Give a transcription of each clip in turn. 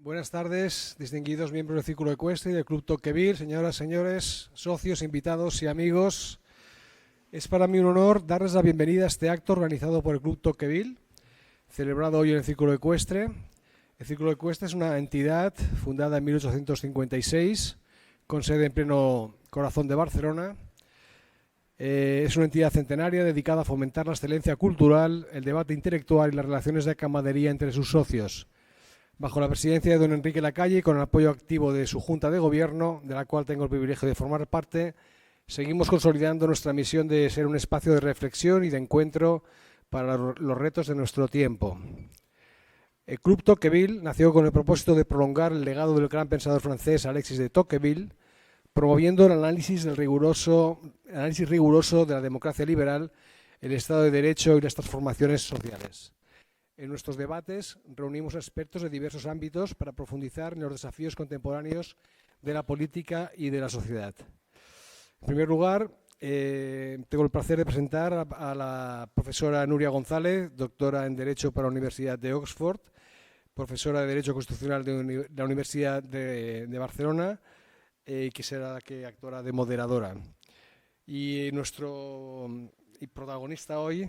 Buenas tardes, distinguidos miembros del Círculo Ecuestre y del Club Tocqueville, señoras, señores, socios, invitados y amigos. Es para mí un honor darles la bienvenida a este acto organizado por el Club Tocqueville, celebrado hoy en el Círculo Ecuestre. El Círculo Ecuestre es una entidad fundada en 1856, con sede en pleno corazón de Barcelona. Es una entidad centenaria dedicada a fomentar la excelencia cultural, el debate intelectual y las relaciones de camaradería entre sus socios. Bajo la presidencia de don Enrique Lacalle y con el apoyo activo de su Junta de Gobierno, de la cual tengo el privilegio de formar parte, seguimos consolidando nuestra misión de ser un espacio de reflexión y de encuentro para los retos de nuestro tiempo. El Club Tocqueville nació con el propósito de prolongar el legado del gran pensador francés Alexis de Tocqueville, promoviendo el análisis riguroso de la democracia liberal, el Estado de Derecho y las transformaciones sociales. En nuestros debates reunimos expertos de diversos ámbitos para profundizar en los desafíos contemporáneos de la política y de la sociedad. En primer lugar, tengo el placer de presentar a la profesora Núria González, doctora en Derecho por la Universidad de Oxford, profesora de Derecho Constitucional de la Universidad de Barcelona, que será la que actuará de moderadora. Y nuestro protagonista hoy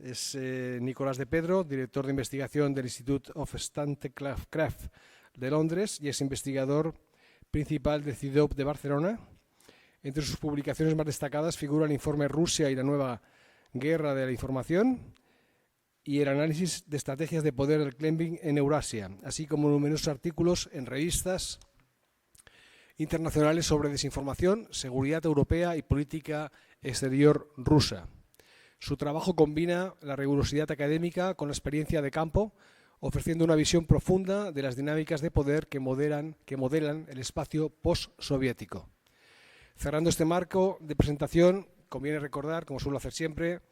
es Nicolás de Pedro, director de investigación del Institute of Statecraft de Londres y es investigador principal del CIDOB de Barcelona. Entre sus publicaciones más destacadas figura el informe Rusia y la nueva guerra de la información y el análisis de estrategias de poder del Kremlin en Eurasia, así como numerosos artículos en revistas internacionales sobre desinformación, seguridad europea y política exterior rusa. Su trabajo combina la rigurosidad académica con la experiencia de campo, ofreciendo una visión profunda de las dinámicas de poder que modelan el espacio postsoviético. Cerrando este marco de presentación, conviene recordar, como suelo hacer siempre,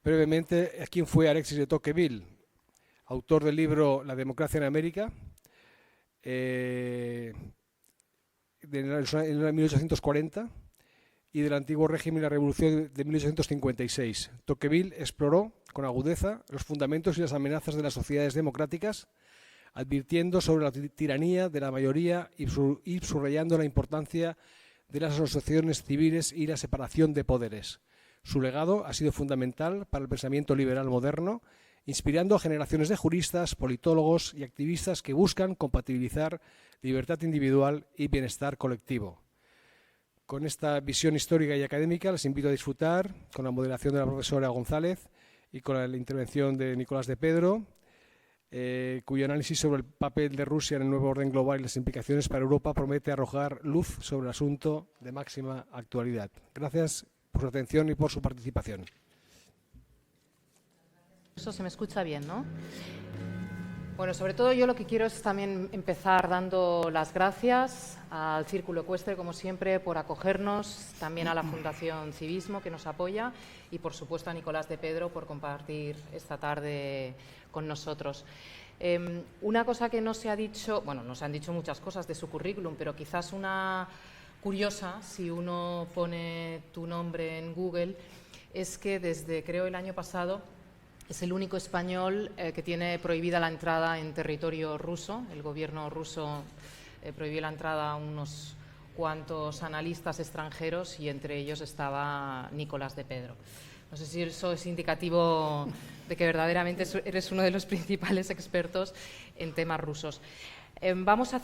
brevemente quién fue Alexis de Tocqueville, autor del libro La democracia en América, en 1840, y del antiguo régimen y la revolución de 1856. Tocqueville exploró con agudeza los fundamentos y las amenazas de las sociedades democráticas, advirtiendo sobre la tiranía de la mayoría y subrayando la importancia de las asociaciones civiles y la separación de poderes. Su legado ha sido fundamental para el pensamiento liberal moderno, inspirando a generaciones de juristas, politólogos y activistas que buscan compatibilizar libertad individual y bienestar colectivo. Con esta visión histórica y académica les invito a disfrutar con la moderación de la profesora González y con la intervención de Nicolás de Pedro, cuyo análisis sobre el papel de Rusia en el nuevo orden global y las implicaciones para Europa promete arrojar luz sobre el asunto de máxima actualidad. Gracias por su atención y por su participación. Eso se me escucha bien, ¿no? Bueno, sobre todo yo lo que quiero es también empezar dando las gracias al Círculo Ecuestre, como siempre, por acogernos, también a la Fundación Civismo, que nos apoya, y por supuesto a Nicolás de Pedro por compartir esta tarde con nosotros. Una cosa que no se ha dicho, bueno, no se han dicho muchas cosas de su currículum, pero quizás una curiosa, si uno pone tu nombre en Google, es que desde, creo, el año pasado, es el único español que tiene prohibida la entrada en territorio ruso. El gobierno ruso prohibió la entrada a unos cuantos analistas extranjeros y entre ellos estaba Nicolás de Pedro. No sé si eso es indicativo de que verdaderamente eres uno de los principales expertos en temas rusos. Vamos a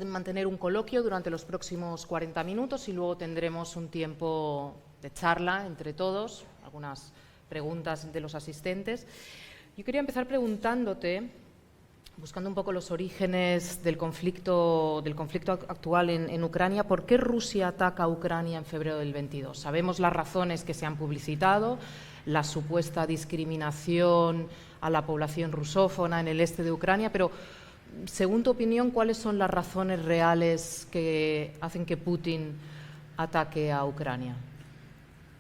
mantener un coloquio durante los próximos 40 minutos y luego tendremos un tiempo de charla entre todos, algunas preguntas de los asistentes. Yo quería empezar preguntándote, buscando un poco los orígenes del conflicto actual en Ucrania, ¿por qué Rusia ataca a Ucrania en febrero del 22? Sabemos las razones que se han publicitado, la supuesta discriminación a la población rusófona en el este de Ucrania, pero según tu opinión, ¿cuáles son las razones reales que hacen que Putin ataque a Ucrania?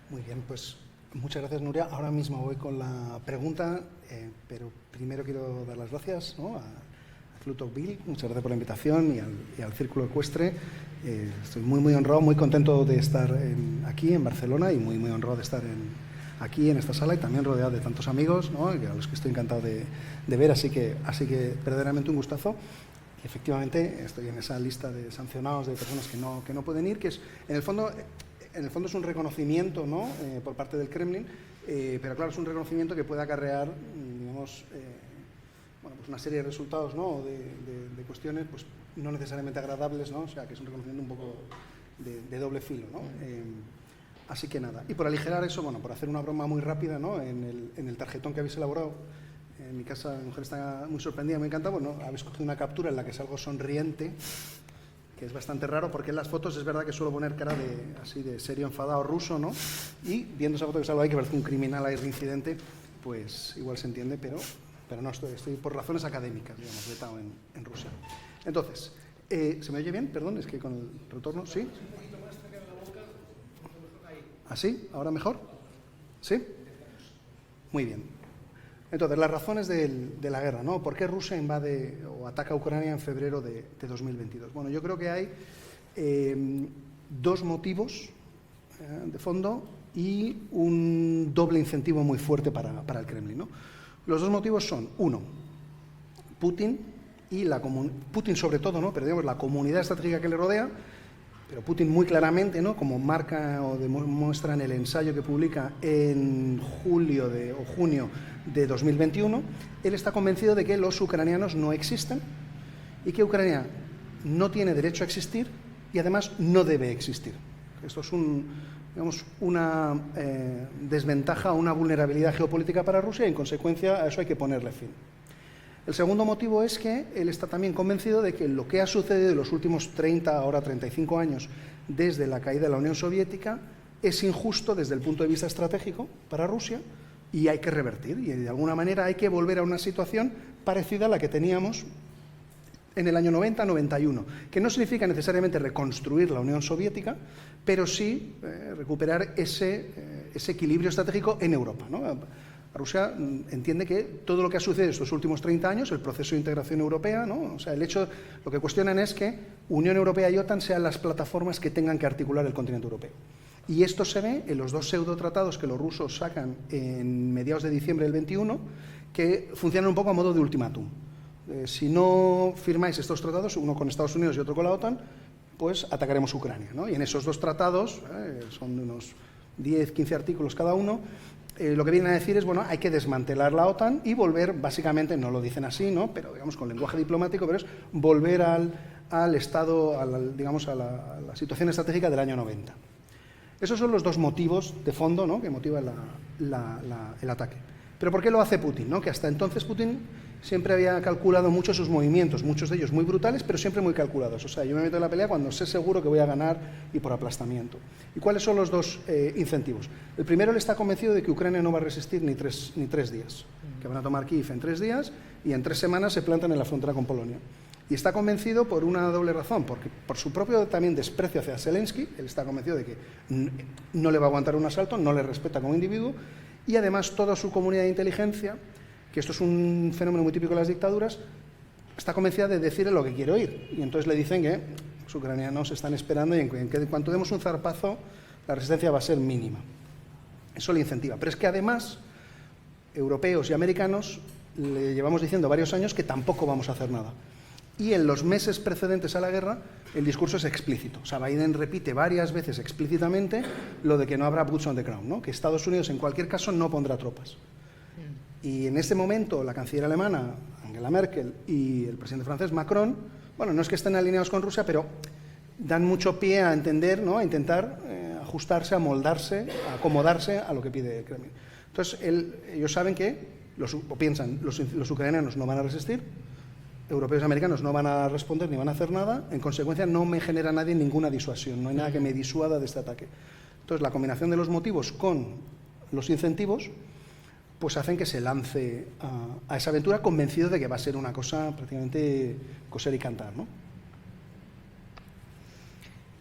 Muy bien, pues muchas gracias, Núria. Ahora mismo voy con la pregunta, pero primero quiero dar las gracias, ¿no?, a Club Tocqueville. Muchas gracias por la invitación y al Círculo Ecuestre. Estoy muy honrado, muy contento de estar aquí en Barcelona y muy honrado de estar aquí en esta sala y también rodeado de tantos amigos, ¿no? A los que estoy encantado de ver, así que verdaderamente un gustazo. Y efectivamente estoy en esa lista de sancionados, de personas que no pueden ir, que es, en el fondo es un reconocimiento, ¿no? Por parte del Kremlin, pero claro, es un reconocimiento que puede acarrear, digamos, bueno, pues una serie de resultados, ¿no? de cuestiones pues no necesariamente agradables, ¿no? O sea, que es un reconocimiento un poco de doble filo, ¿no? Así que nada. Y por aligerar eso, bueno, por hacer una broma muy rápida, ¿no? En el tarjetón que habéis elaborado, en mi casa mi mujer está muy sorprendida, me encanta, bueno, habéis cogido una captura en la que salgo sonriente, que es bastante raro, porque en las fotos es verdad que suelo poner cara así de serio enfadado ruso, ¿no? Y viendo esa foto que salgo ahí, que parece un criminal ahí reincidente, pues igual se entiende, pero no estoy por razones académicas, digamos, vetado en Rusia. Entonces, ¿se me oye bien? Perdón, es que con el retorno, ¿sí? ¿Así? ¿Ahora mejor? ¿Sí? Muy bien. Entonces, las razones de la guerra, ¿no? ¿Por qué Rusia invade o ataca a Ucrania en febrero de 2022? Bueno, yo creo que hay dos motivos de fondo y un doble incentivo muy fuerte para el Kremlin, ¿no? Los dos motivos son, uno, Putin y Putin sobre todo, ¿no? Pero digamos la comunidad estratégica que le rodea, pero Putin muy claramente, ¿no? Como marca o demuestra en el ensayo que publica en junio de 2021, él está convencido de que los ucranianos no existen y que Ucrania no tiene derecho a existir y además no debe existir. Esto es una desventaja, una vulnerabilidad geopolítica para Rusia y en consecuencia a eso hay que ponerle fin. El segundo motivo es que él está también convencido de que lo que ha sucedido en los últimos 30, ahora 35 años desde la caída de la Unión Soviética es injusto desde el punto de vista estratégico para Rusia y hay que revertir y de alguna manera hay que volver a una situación parecida a la que teníamos en el año 90-91, que no significa necesariamente reconstruir la Unión Soviética, pero sí recuperar ese equilibrio estratégico en Europa, ¿no? Rusia entiende que todo lo que ha sucedido estos últimos 30 años, el proceso de integración europea, ¿no? O sea, lo que cuestionan es que Unión Europea y OTAN sean las plataformas que tengan que articular el continente europeo. Y esto se ve en los dos pseudotratados que los rusos sacan en mediados de diciembre del 21, que funcionan un poco a modo de ultimátum. Si no firmáis estos tratados, uno con Estados Unidos y otro con la OTAN, pues atacaremos Ucrania, ¿no? Y en esos dos tratados, son de unos 10, 15 artículos cada uno, lo que vienen a decir es, bueno, hay que desmantelar la OTAN y volver, básicamente, no lo dicen así, ¿no? Pero digamos con lenguaje diplomático, pero es volver al estado, digamos, a la situación estratégica del año 90. Esos son los dos motivos de fondo, ¿no? Que motivan el ataque. Pero ¿por qué lo hace Putin, ¿no? Que hasta entonces Putin siempre había calculado mucho sus movimientos, muchos de ellos muy brutales, pero siempre muy calculados. O sea, yo me meto en la pelea cuando sé seguro que voy a ganar y por aplastamiento. ¿Y cuáles son los dos incentivos? El primero, él está convencido de que Ucrania no va a resistir ni tres días, que van a tomar Kiev en 3 días y en 3 semanas se plantan en la frontera con Polonia. Y está convencido por una doble razón, porque por su propio también desprecio hacia Zelensky, él está convencido de que no le va a aguantar un asalto, no le respeta como individuo, y además toda su comunidad de inteligencia, que esto es un fenómeno muy típico de las dictaduras, está convencida de decirle lo que quiere oír. Y entonces le dicen que los ucranianos están esperando y en cuanto demos un zarpazo, la resistencia va a ser mínima. Eso le incentiva. Pero es que además, europeos y americanos le llevamos diciendo varios años que tampoco vamos a hacer nada. Y en los meses precedentes a la guerra, el discurso es explícito. O sea, Biden repite varias veces explícitamente lo de que no habrá boots on the ground, ¿no? Que Estados Unidos en cualquier caso no pondrá tropas. Y en este momento la canciller alemana, Angela Merkel, y el presidente francés, Macron, bueno, no es que estén alineados con Rusia, pero dan mucho pie a entender, ¿no? A intentar ajustarse, a moldarse, a acomodarse a lo que pide el Kremlin. Entonces, ellos saben que, piensan, los ucranianos no van a resistir, europeos y americanos no van a responder ni van a hacer nada, en consecuencia no me genera nadie ninguna disuasión, no hay nada que me disuada de este ataque. Entonces, la combinación de los motivos con los incentivos pues hacen que se lance a esa aventura convencido de que va a ser una cosa prácticamente coser y cantar, ¿no?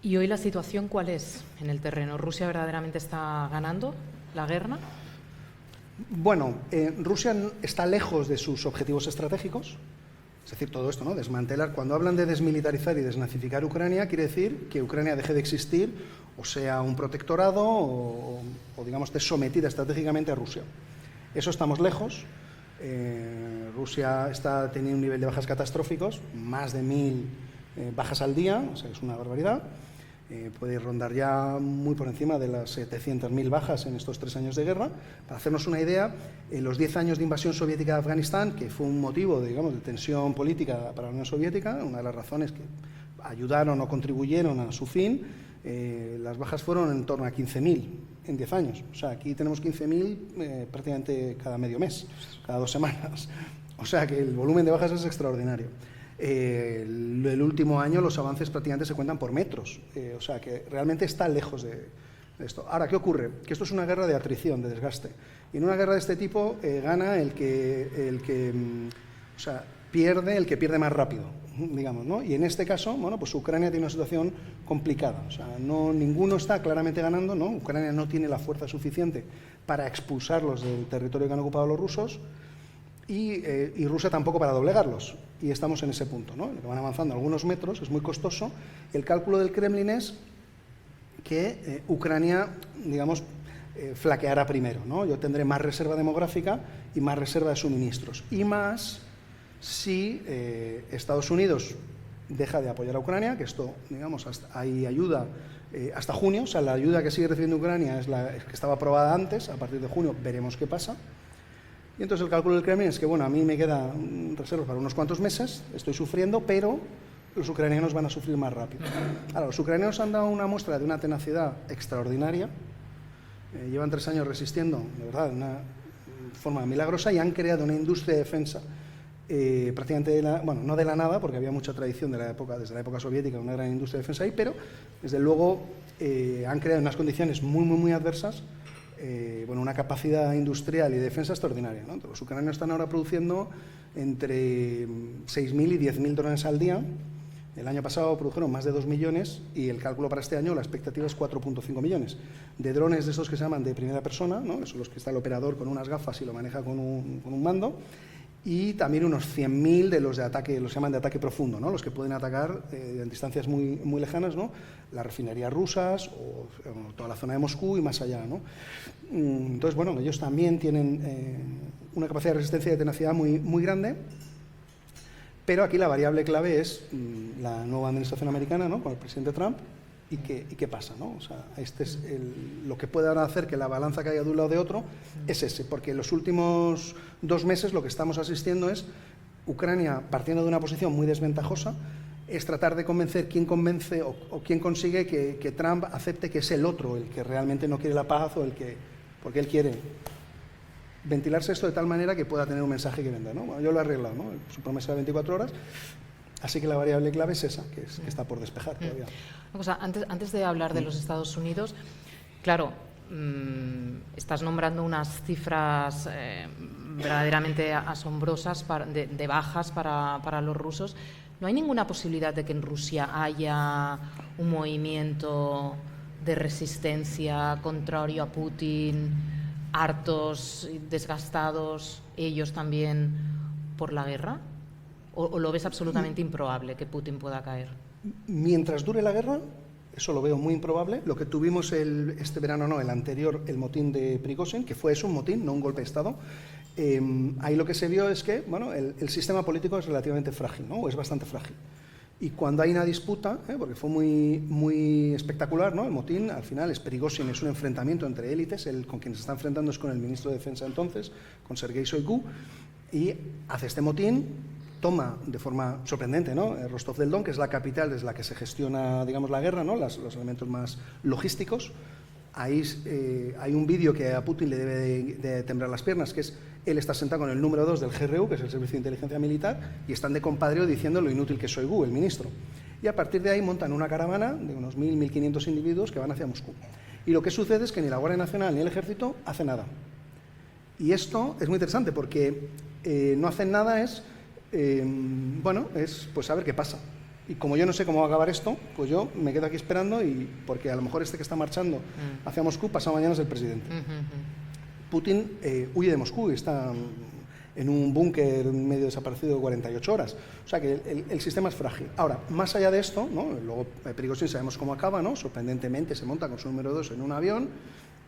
¿Y hoy la situación cuál es en el terreno? ¿Rusia verdaderamente está ganando la guerra? Bueno, Rusia está lejos de sus objetivos estratégicos, es decir, todo esto, ¿no? Desmantelar. Cuando hablan de desmilitarizar y desnazificar Ucrania, quiere decir que Ucrania deje de existir o sea un protectorado o digamos, esté sometida estratégicamente a Rusia. Eso estamos lejos. Rusia está teniendo un nivel de bajas catastróficos, más de 1000 bajas al día, o sea, es una barbaridad. Puede rondar ya muy por encima de las 700.000 bajas en estos 3 años de guerra. Para hacernos una idea, en los 10 años de invasión soviética de Afganistán, que fue un motivo, digamos, de tensión política para la Unión Soviética, una de las razones que ayudaron o contribuyeron a su fin, las bajas fueron en torno a 15.000 en 10 años. O sea, aquí tenemos 15.000 prácticamente cada medio mes, cada 2 semanas. O sea que el volumen de bajas es extraordinario. El último año los avances prácticamente se cuentan por metros, o sea que realmente está lejos de esto. Ahora, ¿qué ocurre? Que esto es una guerra de atrición, de desgaste. Y en una guerra de este tipo gana el que pierde el que pierde más rápido, digamos, ¿no? Y en este caso, bueno, pues Ucrania tiene una situación complicada. O sea, ninguno está claramente ganando, ¿no? Ucrania no tiene la fuerza suficiente para expulsarlos del territorio que han ocupado los rusos. Y Rusia tampoco para doblegarlos. Y estamos en ese punto, ¿no? Van avanzando algunos metros, es muy costoso. El cálculo del Kremlin es que Ucrania, digamos, flaqueará primero, ¿no? Yo tendré más reserva demográfica y más reserva de suministros. Y más si Estados Unidos deja de apoyar a Ucrania, que esto, digamos, hay ayuda hasta junio. O sea, la ayuda que sigue recibiendo Ucrania es la que estaba aprobada antes. A partir de junio veremos qué pasa. Y entonces el cálculo del Kremlin es que, bueno, a mí me quedan reservas para unos cuantos meses, estoy sufriendo, pero los ucranianos van a sufrir más rápido. Ahora, los ucranianos han dado una muestra de una tenacidad extraordinaria, llevan 3 años resistiendo, de verdad, de una forma milagrosa, y han creado una industria de defensa prácticamente, no de la nada, porque había mucha tradición desde la época soviética, una gran industria de defensa ahí, pero desde luego han creado unas condiciones muy, muy, muy adversas. Una capacidad industrial y de defensa extraordinaria, ¿no? Los ucranianos están ahora produciendo entre 6.000 y 10.000 drones al día. El año pasado produjeron más de 2 millones y el cálculo para este año, la expectativa es 4,5 millones. De drones de esos que se llaman de primera persona, ¿no? Son los que está el operador con unas gafas y lo maneja con un mando. Y también unos 100.000 de los de ataque, los llaman de ataque profundo, ¿no? Los que pueden atacar en distancias muy, muy lejanas, ¿no? Las refinerías rusas o toda la zona de Moscú y más allá, ¿no? Entonces, bueno, ellos también tienen una capacidad de resistencia y de tenacidad muy, muy grande, pero aquí la variable clave es la nueva administración americana, ¿no? Con el presidente Trump. ¿Y qué pasa, ¿no? O sea, este es lo que puede ahora hacer que la balanza caiga de un lado o de otro es ese, porque en los últimos 2 meses lo que estamos asistiendo es Ucrania partiendo de una posición muy desventajosa, es tratar de convencer quién convence o quién consigue que Trump acepte que es el otro el que realmente no quiere la paz o porque él quiere ventilarse esto de tal manera que pueda tener un mensaje que venda, ¿no? Bueno, yo lo he arreglado, ¿no? Su promesa de 24 horas. Así que la variable clave es esa, que está por despejar todavía. Una cosa, antes de hablar de los Estados Unidos, claro, estás nombrando unas cifras verdaderamente asombrosas de bajas para los rusos. ¿No hay ninguna posibilidad de que en Rusia haya un movimiento de resistencia contrario a Putin, hartos, desgastados, ellos también por la guerra? ¿O lo ves absolutamente improbable que Putin pueda caer? Mientras dure la guerra, eso lo veo muy improbable. Lo que tuvimos este verano, el anterior, el motín de Prigozhin, que fue eso, un motín, no un golpe de Estado, ahí lo que se vio es que el sistema político es relativamente frágil, ¿no? O es bastante frágil. Y cuando hay una disputa, porque fue muy, muy espectacular, ¿no? El motín, al final, Prigozhin es un enfrentamiento entre élites, con quien se está enfrentando es con el ministro de Defensa entonces, con Sergei Shoigu, y hace este motín. Toma de forma sorprendente, ¿no? Rostov del Don, que es la capital desde la que se gestiona, digamos, la guerra, ¿no? Los elementos más logísticos. Ahí hay un vídeo que a Putin le debe de temblar las piernas, que es él está sentado con el número 2 del GRU, que es el Servicio de Inteligencia Militar, y están de compadreo diciendo lo inútil que es Shoigu, el ministro. Y a partir de ahí montan una caravana de unos 1.000, 1.500 individuos que van hacia Moscú. Y lo que sucede es que ni la Guardia Nacional ni el Ejército hace nada. Y esto es muy interesante porque no hacen nada es pues a ver qué pasa. Y como yo no sé cómo va a acabar esto, pues yo me quedo aquí esperando porque a lo mejor este que está marchando hacia Moscú, pasado mañana es el presidente. Putin huye de Moscú y está en un búnker medio desaparecido 48 horas. O sea que el sistema es frágil. Ahora, más allá de esto, ¿no? Luego Prigozhin sabemos cómo acaba, ¿no? Sorprendentemente se monta con su número 2 en un avión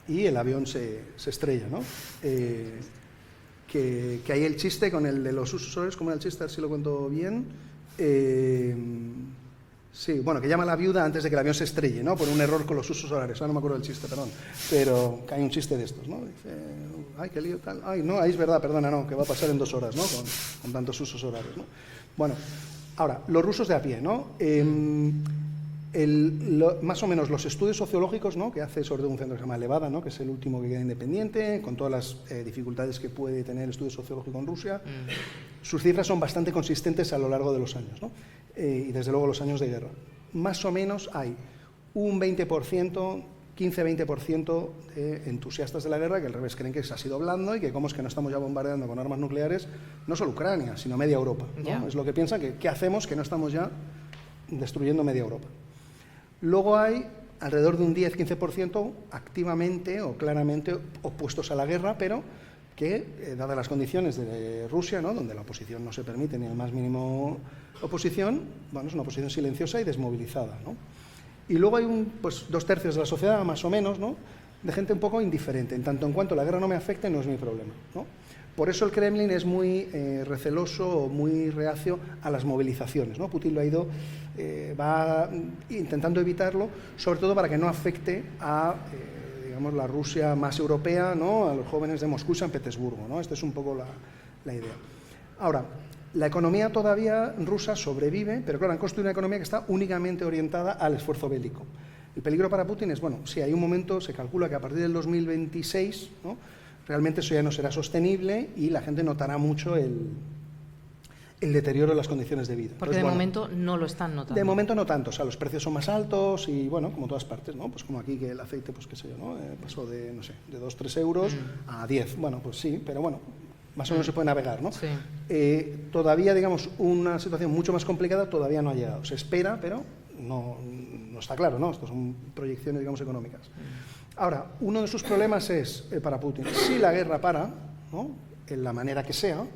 y el avión se estrella, ¿no? Que hay el chiste con el de los usos horarios, ¿cómo era el chiste? A ver si lo cuento bien. Sí, bueno, que llama a la viuda antes de que el avión se estrelle, ¿no? Por un error con los usos horarios. Ahora no me acuerdo del chiste, perdón. Pero que hay un chiste de estos, ¿no? Dice, ay, qué lío tal. Ay, no, ahí es verdad, perdona, no, que va a pasar en 2 horas, ¿no? Con tantos usos horarios, ¿no? Bueno, ahora, los rusos de a pie, ¿no? Más o menos los estudios sociológicos, ¿no? Que hace sobre todo un centro que se llama Levada, ¿no? Que es el último que queda independiente, con todas las dificultades que puede tener el estudio sociológico en Rusia, sus cifras son bastante consistentes a lo largo de los años, ¿no? Y desde luego los años de guerra. Más o menos hay un 20%, 15-20% de entusiastas de la guerra que al revés creen que se ha sido blando y que cómo es que no estamos ya bombardeando con armas nucleares no solo Ucrania, sino media Europa, ¿no? Yeah. Es lo que piensan, que ¿qué hacemos que no estamos ya destruyendo media Europa? Luego hay alrededor de un 10-15% activamente o claramente opuestos a la guerra, pero que, dadas las condiciones de Rusia, ¿no? Donde la oposición no se permite ni el más mínimo oposición, bueno, es una oposición silenciosa y desmovilizada, ¿no? Y luego hay pues 2/3 de la sociedad, más o menos, ¿no? De gente un poco indiferente, en tanto en cuanto la guerra no me afecte, no es mi problema, ¿no? Por eso el Kremlin es muy receloso o muy reacio a las movilizaciones, ¿no? Putin lo ha ido, va intentando evitarlo, sobre todo para que no afecte a digamos, la Rusia más europea, ¿no? A los jóvenes de Moscú y San Petersburgo, ¿no? Esta es un poco la idea. Ahora, la economía todavía rusa sobrevive, pero claro, han construido una economía que está únicamente orientada al esfuerzo bélico. El peligro para Putin es, bueno, si hay un momento, se calcula que a partir del 2026, ¿no? Realmente eso ya no será sostenible y la gente notará mucho el deterioro de las condiciones de vida. Porque entonces, de momento no lo están notando. De momento no tanto, o sea, los precios son más altos y, bueno, como todas partes, ¿no? Pues como aquí que el aceite, pues qué sé yo, ¿no? Pasó de, no sé, de 2-3 euros a 10. Bueno, pues sí, pero bueno, más o menos se puede navegar, ¿no? Sí. Todavía, digamos, una situación mucho más complicada todavía no ha llegado. Se espera, pero no está claro, ¿no? Estas son proyecciones, digamos, económicas. Ahora, uno de sus problemas es, para Putin, si la guerra para, ¿no? En la manera que sea,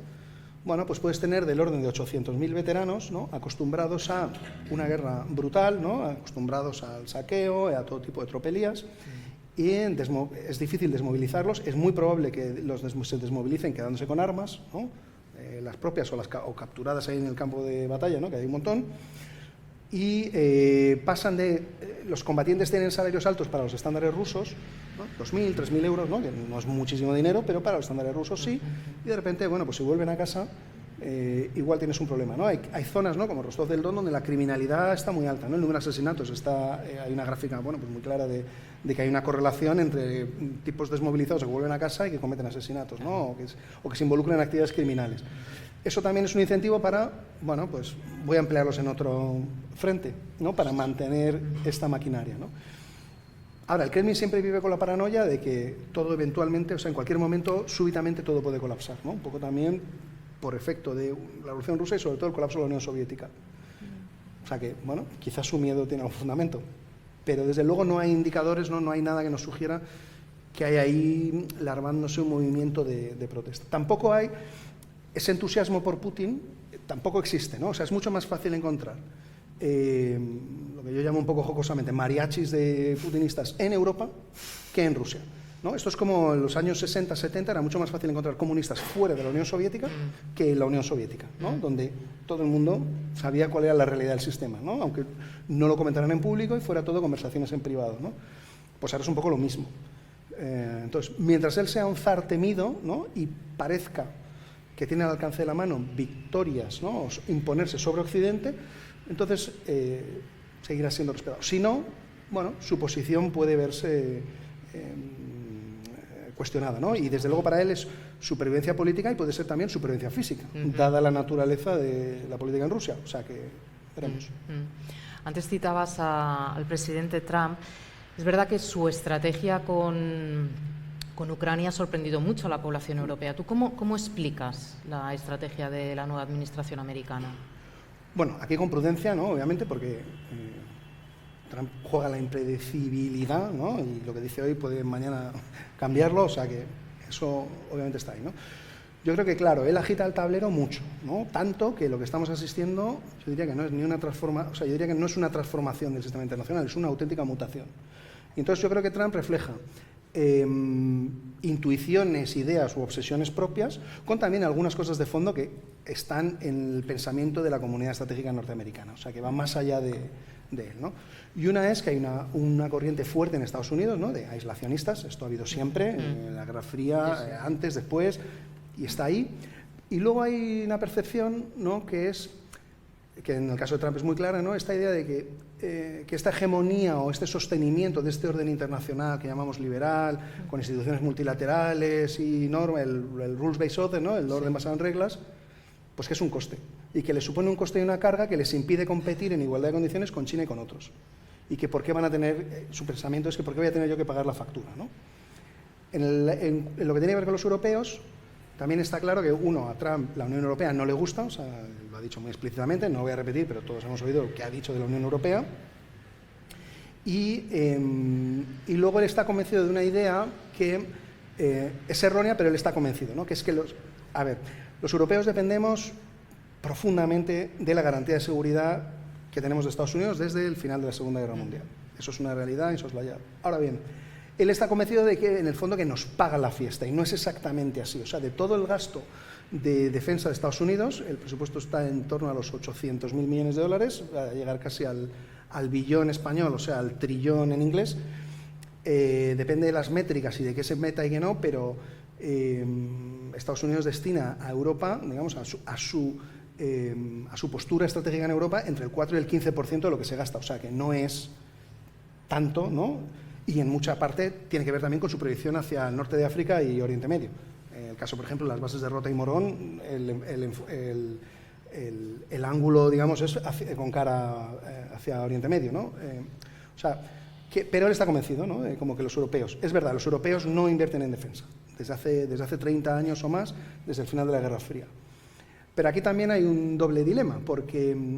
bueno, pues puedes tener del orden de 800.000 veteranos, ¿no? Acostumbrados a una guerra brutal, ¿no? Acostumbrados al saqueo, a todo tipo de tropelías, y es difícil desmovilizarlos, es muy probable que se desmovilicen quedándose con armas, ¿no? Las propias o capturadas ahí en el campo de batalla, ¿no? Que hay un montón, y pasan de... los combatientes tienen salarios altos para los estándares rusos, ¿no? 2.000, 3.000 euros, ¿no? Que no es muchísimo dinero, pero para los estándares rusos sí, y de repente, bueno, pues si vuelven a casa, igual tienes un problema, ¿no? Hay zonas, ¿no? Como Rostov del Don, donde la criminalidad está muy alta, ¿no? El número de asesinatos hay una gráfica, bueno, pues muy clara de que hay una correlación entre tipos desmovilizados que vuelven a casa y que cometen asesinatos, ¿no? O que se involucran en actividades criminales. Eso también es un incentivo para, bueno, pues voy a emplearlos en otro frente, ¿no? Para mantener esta maquinaria, ¿no? Ahora, el Kremlin siempre vive con la paranoia de que todo eventualmente, o sea, en cualquier momento, súbitamente todo puede colapsar, ¿no? Un poco también por efecto de la Revolución Rusa y sobre todo el colapso de la Unión Soviética. O sea que, bueno, quizás su miedo tiene algún fundamento, pero desde luego no hay indicadores, no hay nada que nos sugiera que hay ahí larvándose un movimiento de protesta. Tampoco hay ese entusiasmo por Putin, tampoco existe, ¿no? O sea, es mucho más fácil encontrar lo que yo llamo un poco jocosamente mariachis de putinistas en Europa que en Rusia, ¿no? Esto es como en los años 60-70 era mucho más fácil encontrar comunistas fuera de la Unión Soviética que en la Unión Soviética, ¿no? Donde todo el mundo sabía cuál era la realidad del sistema, ¿no? Aunque no lo comentaran en público y fuera todo conversaciones en privado, ¿no? Pues ahora es un poco lo mismo. Entonces, mientras él sea un zar temido, ¿no? Y parezca que tiene al alcance de la mano victorias, ¿no? O imponerse sobre Occidente, entonces seguirá siendo respetado. Si no, bueno, su posición puede verse cuestionada, ¿no? Y desde luego para él es supervivencia política y puede ser también supervivencia física, dada la naturaleza de la política en Rusia. O sea que veremos. Antes citabas al presidente Trump. Es verdad que su estrategia con Ucrania ha sorprendido mucho a la población europea. ¿Tú cómo explicas la estrategia de la nueva administración americana? Bueno, aquí con prudencia, ¿no? Obviamente, porque Trump juega la impredecibilidad, ¿no? Y lo que dice hoy puede mañana cambiarlo, o sea que eso obviamente está ahí, ¿no? Yo creo que, claro, él agita el tablero mucho, ¿no? Tanto que lo que estamos asistiendo, yo diría que no es ni una transformación, o sea, yo diría que no es una transformación del sistema internacional, es una auténtica mutación. Y entonces yo creo que Trump refleja intuiciones, ideas u obsesiones propias, con también algunas cosas de fondo que están en el pensamiento de la comunidad estratégica norteamericana, o sea, que van más allá de él, ¿no? Y una es que hay una corriente fuerte en Estados Unidos, ¿no?, de aislacionistas, esto ha habido siempre, en la Guerra Fría, antes, después, y está ahí. Y luego hay una percepción, ¿no?, que en el caso de Trump es muy clara, ¿no?, esta idea de que esta hegemonía o este sostenimiento de este orden internacional que llamamos liberal, con instituciones multilaterales y normas, el rules-based order, ¿no?, el orden basado en reglas, pues que es un coste, y que les supone un coste y una carga que les impide competir en igualdad de condiciones con China y con otros. Y que por qué van a tener, su pensamiento es que por qué voy a tener yo que pagar la factura, ¿no? En lo que tiene que ver con los europeos, también está claro que, a Trump la Unión Europea no le gusta, o sea, lo ha dicho muy explícitamente, no lo voy a repetir, pero todos hemos oído lo que ha dicho de la Unión Europea. Y luego él está convencido de una idea que es errónea, pero él está convencido, ¿no?, que es que los europeos dependemos profundamente de la garantía de seguridad que tenemos de Estados Unidos desde el final de la Segunda Guerra Mundial. Eso es una realidad insoslayable. Ahora bien, él está convencido de que, en el fondo, que nos paga la fiesta, y no es exactamente así. O sea, de todo el gasto de defensa de Estados Unidos, el presupuesto está en torno a los 800.000 millones de dólares, va a llegar casi al billón español, o sea, al trillón en inglés. Depende de las métricas y de qué se meta y qué no, pero Estados Unidos destina a Europa, digamos, a su postura estratégica en Europa entre el 4 y el 15% de lo que se gasta, o sea que no es tanto, ¿no? Y en mucha parte tiene que ver también con su proyección hacia el norte de África y Oriente Medio. En el caso, por ejemplo, las bases de Rota y Morón, el ángulo, digamos, es con cara hacia Oriente Medio, ¿no? Pero él está convencido, ¿no?, como que los europeos, es verdad, los europeos no invierten en defensa desde hace 30 años o más, desde el final de la Guerra Fría. Pero aquí también hay un doble dilema, porque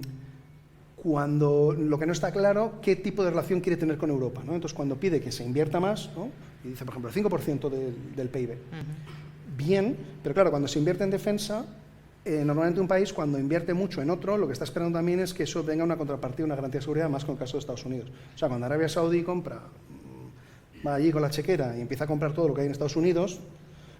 cuando lo que no está claro, qué tipo de relación quiere tener con Europa, ¿no? Entonces, cuando pide que se invierta más, ¿no?, y dice, por ejemplo, el 5% del PIB, bien, pero claro, cuando se invierte en defensa, normalmente un país, cuando invierte mucho en otro, lo que está esperando también es que eso tenga una contrapartida, una garantía de seguridad, más con el caso de Estados Unidos. O sea, cuando Arabia Saudí va allí con la chequera y empieza a comprar todo lo que hay en Estados Unidos,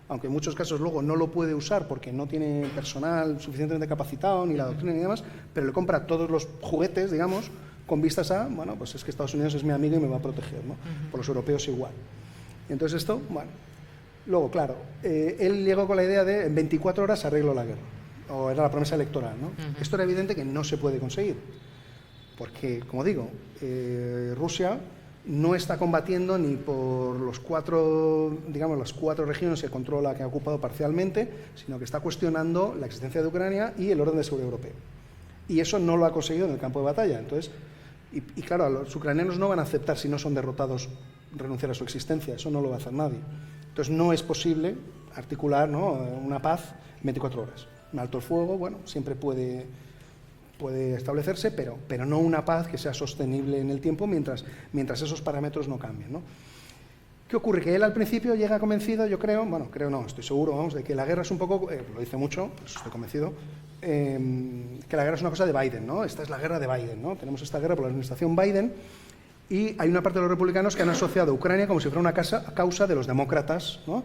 aunque en muchos casos luego no lo puede usar porque no tiene personal suficientemente capacitado, ni la doctrina ni demás, pero le compra todos los juguetes, digamos, con vistas a, bueno, pues es que Estados Unidos es mi amigo y me va a proteger, ¿no? Por los europeos igual. Y entonces esto, bueno, luego, claro, él llegó con la idea de en 24 horas arreglo la guerra, o era la promesa electoral, ¿no? Esto era evidente que no se puede conseguir, porque, como digo, Rusia no está combatiendo ni por las cuatro regiones que controla, que ha ocupado parcialmente, sino que está cuestionando la existencia de Ucrania y el orden de seguridad europeo. Y eso no lo ha conseguido en el campo de batalla. Entonces, y claro, los ucranianos no van a aceptar, si no son derrotados, renunciar a su existencia. Eso no lo va a hacer nadie. Entonces, no es posible articular, ¿no?, una paz en 24 horas. Un alto el fuego, bueno, siempre puede establecerse, pero no una paz que sea sostenible en el tiempo mientras esos parámetros no cambien, ¿no? ¿Qué ocurre? Que él al principio llega convencido, yo creo, estoy seguro, vamos, de que la guerra es un poco, lo dice mucho, pues estoy convencido, que la guerra es una cosa de Biden, ¿no? Esta es la guerra de Biden, ¿no? Tenemos esta guerra por la administración Biden y hay una parte de los republicanos que han asociado a Ucrania como si fuera una causa de los demócratas, ¿no?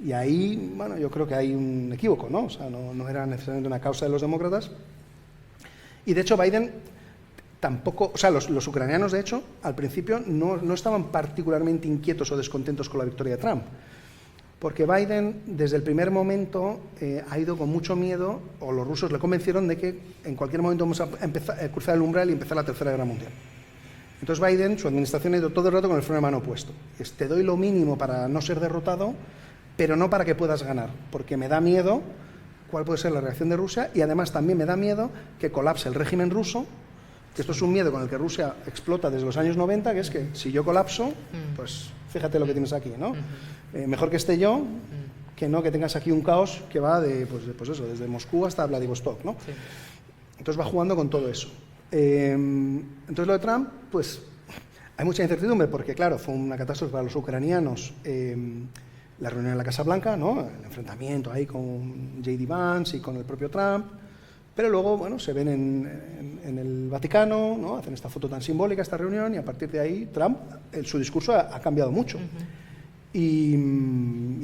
Y ahí, bueno, yo creo que hay un equívoco, ¿no? O sea, no era necesariamente una causa de los demócratas. Y de hecho Biden tampoco, o sea, los ucranianos de hecho al principio no estaban particularmente inquietos o descontentos con la victoria de Trump, porque Biden desde el primer momento ha ido con mucho miedo, o los rusos le convencieron de que en cualquier momento vamos a cruzar el umbral y empezar la Tercera Guerra Mundial. Entonces Biden, su administración ha ido todo el rato con el freno de mano puesto. Te doy lo mínimo para no ser derrotado, pero no para que puedas ganar, porque me da miedo cuál puede ser la reacción de Rusia, y además también me da miedo que colapse el régimen ruso, que esto es un miedo con el que Rusia explota desde los años 90, que es que si yo colapso, pues fíjate lo que tienes aquí, ¿no? Mejor que esté yo, que no que tengas aquí un caos que va desde Moscú hasta Vladivostok, ¿no? Sí. Entonces va jugando con todo eso. Entonces lo de Trump, pues hay mucha incertidumbre, porque claro, fue una catástrofe para los ucranianos, la reunión en la Casa Blanca, ¿no? El enfrentamiento ahí con J.D. Vance y con el propio Trump, pero luego, bueno, se ven en el Vaticano, ¿no? Hacen esta foto tan simbólica, esta reunión, y a partir de ahí Trump, su discurso ha cambiado mucho. Y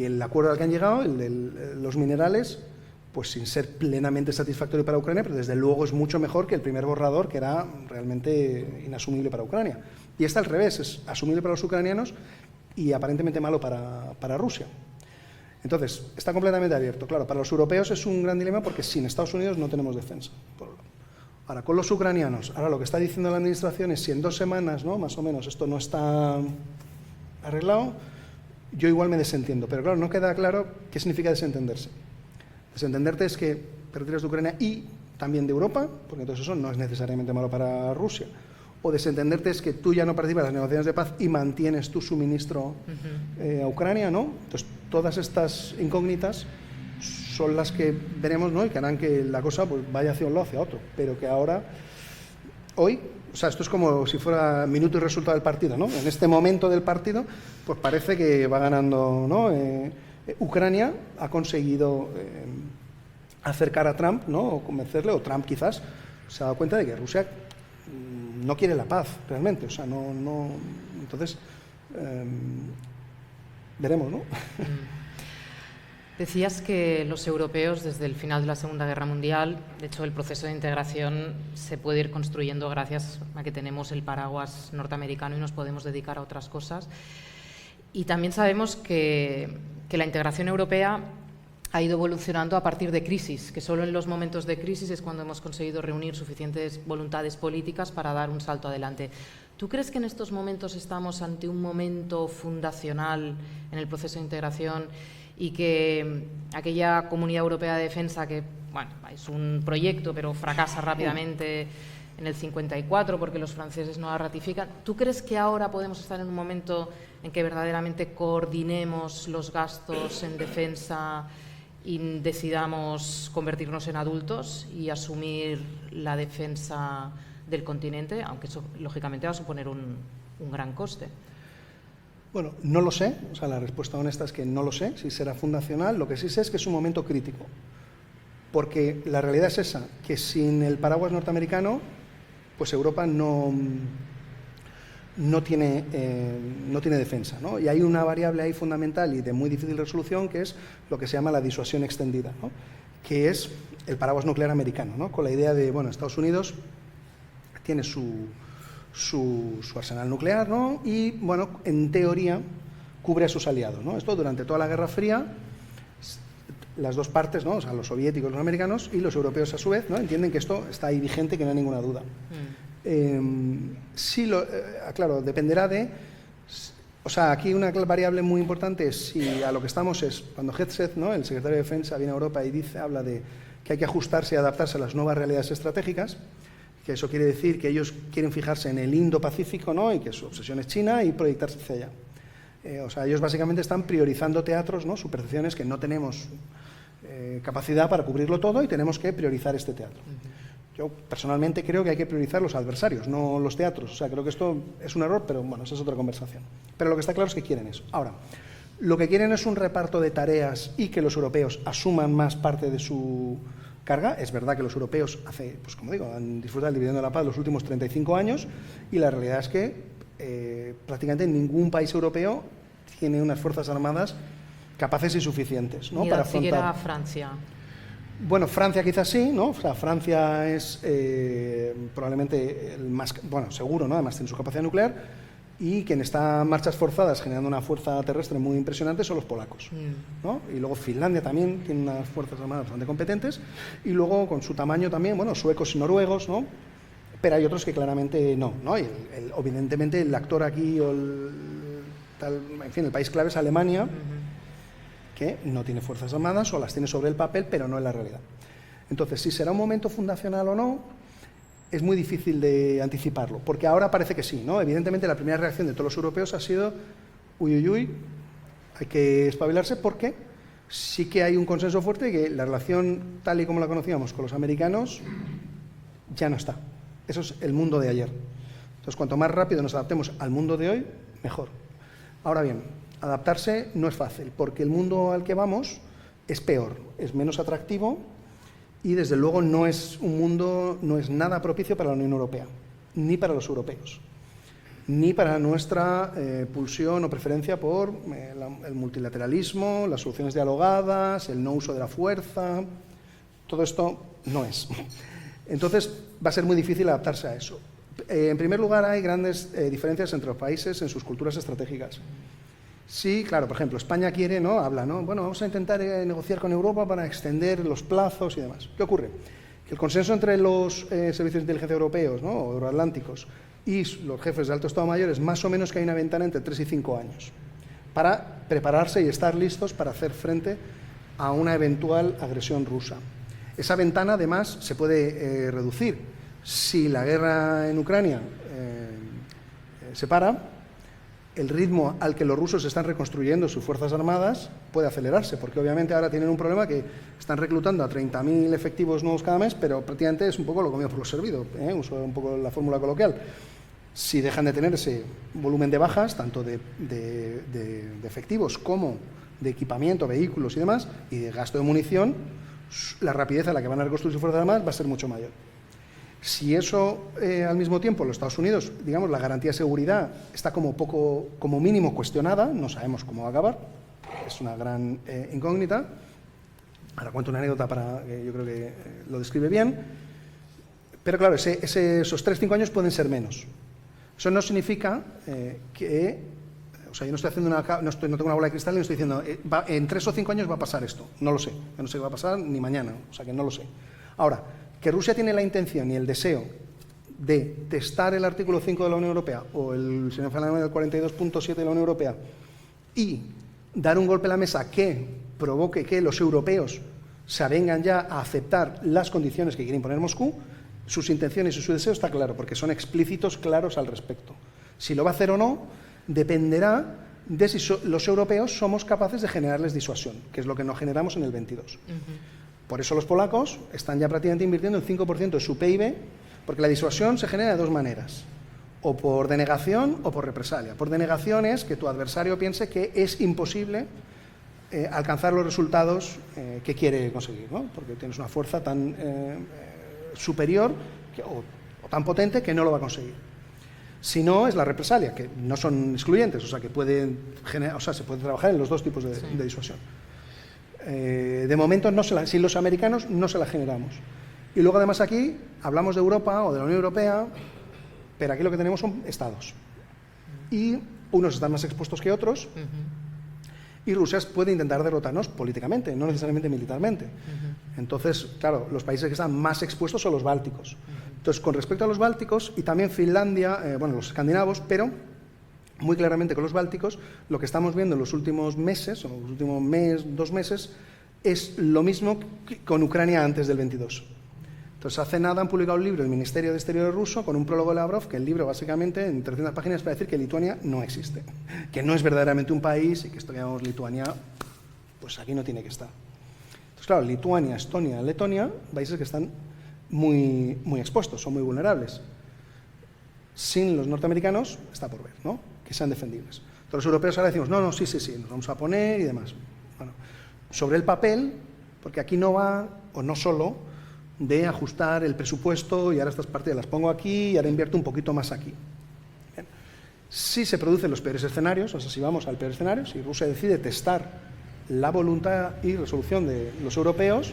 el acuerdo al que han llegado, el de los minerales, pues sin ser plenamente satisfactorio para Ucrania, pero desde luego es mucho mejor que el primer borrador, que era realmente inasumible para Ucrania. Y este al revés, es asumible para los ucranianos y aparentemente malo para Rusia. Entonces, está completamente abierto. Claro, para los europeos es un gran dilema porque sin Estados Unidos no tenemos defensa. Ahora, con los ucranianos, ahora lo que está diciendo la administración es si en 2 semanas, ¿no?, más o menos, esto no está arreglado, yo igual me desentiendo. Pero claro, no queda claro qué significa desentenderse. Desentenderte es que te retiras de Ucrania y también de Europa, porque entonces eso no es necesariamente malo para Rusia. O desentenderte es que tú ya no participas en las negociaciones de paz y mantienes tu suministro a Ucrania, ¿no? Entonces, todas estas incógnitas son las que veremos, ¿no? Y que harán que la cosa pues vaya hacia un lado o hacia otro. Pero que ahora, hoy, o sea, esto es como si fuera minuto y resultado del partido, ¿no? En este momento del partido, pues parece que va ganando, ¿no? Ucrania ha conseguido acercar a Trump, ¿no? O convencerle, o Trump quizás se ha dado cuenta de que Rusia no quiere la paz realmente, o sea, no entonces veremos, ¿no? Decías que los europeos, desde el final de la Segunda Guerra Mundial, de hecho el proceso de integración se puede ir construyendo gracias a que tenemos el paraguas norteamericano y nos podemos dedicar a otras cosas. Y también sabemos que la integración europea ha ido evolucionando a partir de crisis, que solo en los momentos de crisis es cuando hemos conseguido reunir suficientes voluntades políticas para dar un salto adelante. ¿Tú crees que en estos momentos estamos ante un momento fundacional en el proceso de integración y que aquella Comunidad Europea de Defensa, que bueno, es un proyecto pero fracasa rápidamente en el 54 porque los franceses no la ratifican, ¿tú crees que ahora podemos estar en un momento en que verdaderamente coordinemos los gastos en defensa y decidamos convertirnos en adultos y asumir la defensa del continente, aunque eso lógicamente va a suponer un gran coste? Bueno, no lo sé, o sea, la respuesta honesta es que no lo sé, si será fundacional. Lo que sí sé es que es un momento crítico, porque la realidad es esa, que sin el paraguas norteamericano, pues Europa no tiene defensa, ¿no? Y hay una variable ahí fundamental y de muy difícil resolución, que es lo que se llama la disuasión extendida, ¿no? Que es el paraguas nuclear americano, ¿no? Con la idea de, bueno, Estados Unidos tiene su arsenal nuclear, ¿no? Y, bueno, en teoría cubre a sus aliados, ¿no? Esto durante toda la Guerra Fría, las dos partes, ¿no? O sea, los soviéticos, los americanos y los europeos a su vez, ¿no? Entienden que esto está ahí vigente, que no hay ninguna duda. Sí, claro, dependerá de... O sea, aquí una variable muy importante es si a lo que estamos es, cuando Hegseth, ¿no?, el secretario de Defensa, viene a Europa y habla de que hay que ajustarse y adaptarse a las nuevas realidades estratégicas, que eso quiere decir que ellos quieren fijarse en el Indo-Pacífico, ¿no?, y que su obsesión es China y proyectarse hacia allá. O sea, ellos básicamente están priorizando teatros, ¿no?, su percepción es que no tenemos capacidad para cubrirlo todo y tenemos que priorizar este teatro. Yo personalmente creo que hay que priorizar los adversarios, no los teatros. O sea, creo que esto es un error, pero bueno, esa es otra conversación. Pero lo que está claro es que quieren eso. Ahora, lo que quieren es un reparto de tareas y que los europeos asuman más parte de su carga. Es verdad que los europeos, pues como digo, han disfrutado del dividendo de la paz los últimos 35 años y la realidad es que prácticamente ningún país europeo tiene unas fuerzas armadas capaces y suficientes, ¿no?, para afrontar. Siquiera Francia. Bueno, Francia quizás sí, ¿no? O sea, Francia es probablemente el más, bueno, seguro, ¿no?, además tiene su capacidad nuclear, y quien está en marchas forzadas generando una fuerza terrestre muy impresionante son los polacos, ¿no? Y luego Finlandia también tiene unas fuerzas armadas bastante competentes, y luego con su tamaño también, bueno, suecos y noruegos, ¿no? Pero hay otros que claramente no, ¿no? Y evidentemente el actor aquí, o en fin, el país clave es Alemania, que no tiene fuerzas armadas o las tiene sobre el papel, pero no en la realidad. Entonces, si será un momento fundacional o no, es muy difícil de anticiparlo, porque ahora parece que sí, ¿no? Evidentemente, la primera reacción de todos los europeos ha sido uy, hay que espabilarse, porque sí que hay un consenso fuerte de que la relación tal y como la conocíamos con los americanos ya no está. Eso es el mundo de ayer. Entonces, cuanto más rápido nos adaptemos al mundo de hoy, mejor. Ahora bien, Adaptarse no es fácil, porque el mundo al que vamos es peor, es menos atractivo y desde luego no es nada propicio para la Unión Europea, ni para los europeos, ni para nuestra pulsión o preferencia por el multilateralismo, las soluciones dialogadas, el no uso de la fuerza. Todo esto no es. Entonces va a ser muy difícil adaptarse a eso. En primer lugar, hay grandes diferencias entre los países en sus culturas estratégicas. Sí, claro, por ejemplo, España quiere, ¿no? Habla, ¿no? Bueno, vamos a intentar negociar con Europa para extender los plazos y demás. ¿Qué ocurre? Que el consenso entre los servicios de inteligencia europeos, ¿no? O euroatlánticos y los jefes de alto Estado Mayor es más o menos que hay una ventana entre 3 y 5 años para prepararse y estar listos para hacer frente a una eventual agresión rusa. Esa ventana, además, se puede reducir. Si la guerra en Ucrania se para, el ritmo al que los rusos están reconstruyendo sus fuerzas armadas puede acelerarse, porque obviamente ahora tienen un problema que están reclutando a 30.000 efectivos nuevos cada mes, pero prácticamente es un poco lo comido por lo servido, uso un poco la fórmula coloquial. Si dejan de tener ese volumen de bajas, tanto de efectivos como de equipamiento, vehículos y demás, y de gasto de munición, la rapidez a la que van a reconstruir sus fuerzas armadas va a ser mucho mayor. Si eso al mismo tiempo los Estados Unidos, digamos, la garantía de seguridad está como mínimo cuestionada, no sabemos cómo va a acabar, es una gran incógnita. Ahora cuento una anécdota yo creo que lo describe bien, pero claro, esos 3-5 años pueden ser menos. Eso no significa que, o sea, yo no estoy haciendo no tengo una bola de cristal y no estoy diciendo en 3 o 5 años va a pasar esto, no lo sé, yo no sé qué va a pasar ni mañana, o sea que no lo sé. Ahora, que Rusia tiene la intención y el deseo de testar el artículo 5 de la Unión Europea o el señor Fernández del 42.7 de la Unión Europea y dar un golpe a la mesa que provoque que los europeos se avengan ya a aceptar las condiciones que quiere imponer Moscú, sus intenciones y su deseo está claro, porque son explícitos, claros al respecto. Si lo va a hacer o no, dependerá de si los europeos somos capaces de generarles disuasión, que es lo que no generamos en el 22. Por eso los polacos están ya prácticamente invirtiendo el 5% de su PIB, porque la disuasión se genera de dos maneras, o por denegación o por represalia. Por denegación es que tu adversario piense que es imposible alcanzar los resultados que quiere conseguir, ¿no? Porque tienes una fuerza tan superior o tan potente que no lo va a conseguir. Si no, es la represalia, que no son excluyentes, o sea, que se puede trabajar en los dos tipos de disuasión. De momento, si los americanos no se la generamos. Y luego, además, aquí hablamos de Europa o de la Unión Europea, pero aquí lo que tenemos son estados. Y unos están más expuestos que otros, y Rusia puede intentar derrotarnos políticamente, no necesariamente militarmente. Entonces, claro, los países que están más expuestos son los bálticos. Entonces, con respecto a los bálticos, y también Finlandia, los escandinavos, pero muy claramente con los bálticos, lo que estamos viendo en los últimos meses, o los últimos 2 meses, es lo mismo que con Ucrania antes del 22. Entonces, hace nada han publicado un libro del Ministerio de Exteriores ruso con un prólogo de Lavrov, que el libro básicamente en 300 páginas para decir que Lituania no existe, que no es verdaderamente un país y que esto que llamamos Lituania, pues aquí no tiene que estar. Entonces, claro, Lituania, Estonia, Letonia, países que están muy, muy expuestos, son muy vulnerables. Sin los norteamericanos está por ver, ¿no? Que sean defendibles. Entonces, los europeos ahora decimos, no, sí, nos vamos a poner y demás. Bueno, sobre el papel, porque aquí no va, o no solo, de ajustar el presupuesto y ahora estas partidas las pongo aquí y ahora invierto un poquito más aquí. Bien. Si se producen los peores escenarios, o sea, si vamos al peor escenario, si Rusia decide testar la voluntad y resolución de los europeos,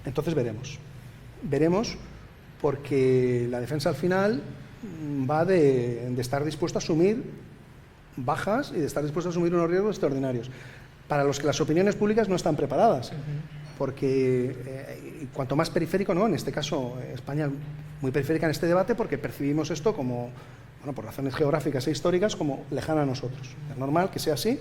entonces veremos. Veremos porque la defensa al final va de estar dispuesto a asumir bajas y de estar dispuesto a asumir unos riesgos extraordinarios, para los que las opiniones públicas no están preparadas. Porque cuanto más periférico, ¿no? En este caso España muy periférica en este debate porque percibimos esto como, por razones geográficas e históricas, como lejana a nosotros. Es normal que sea así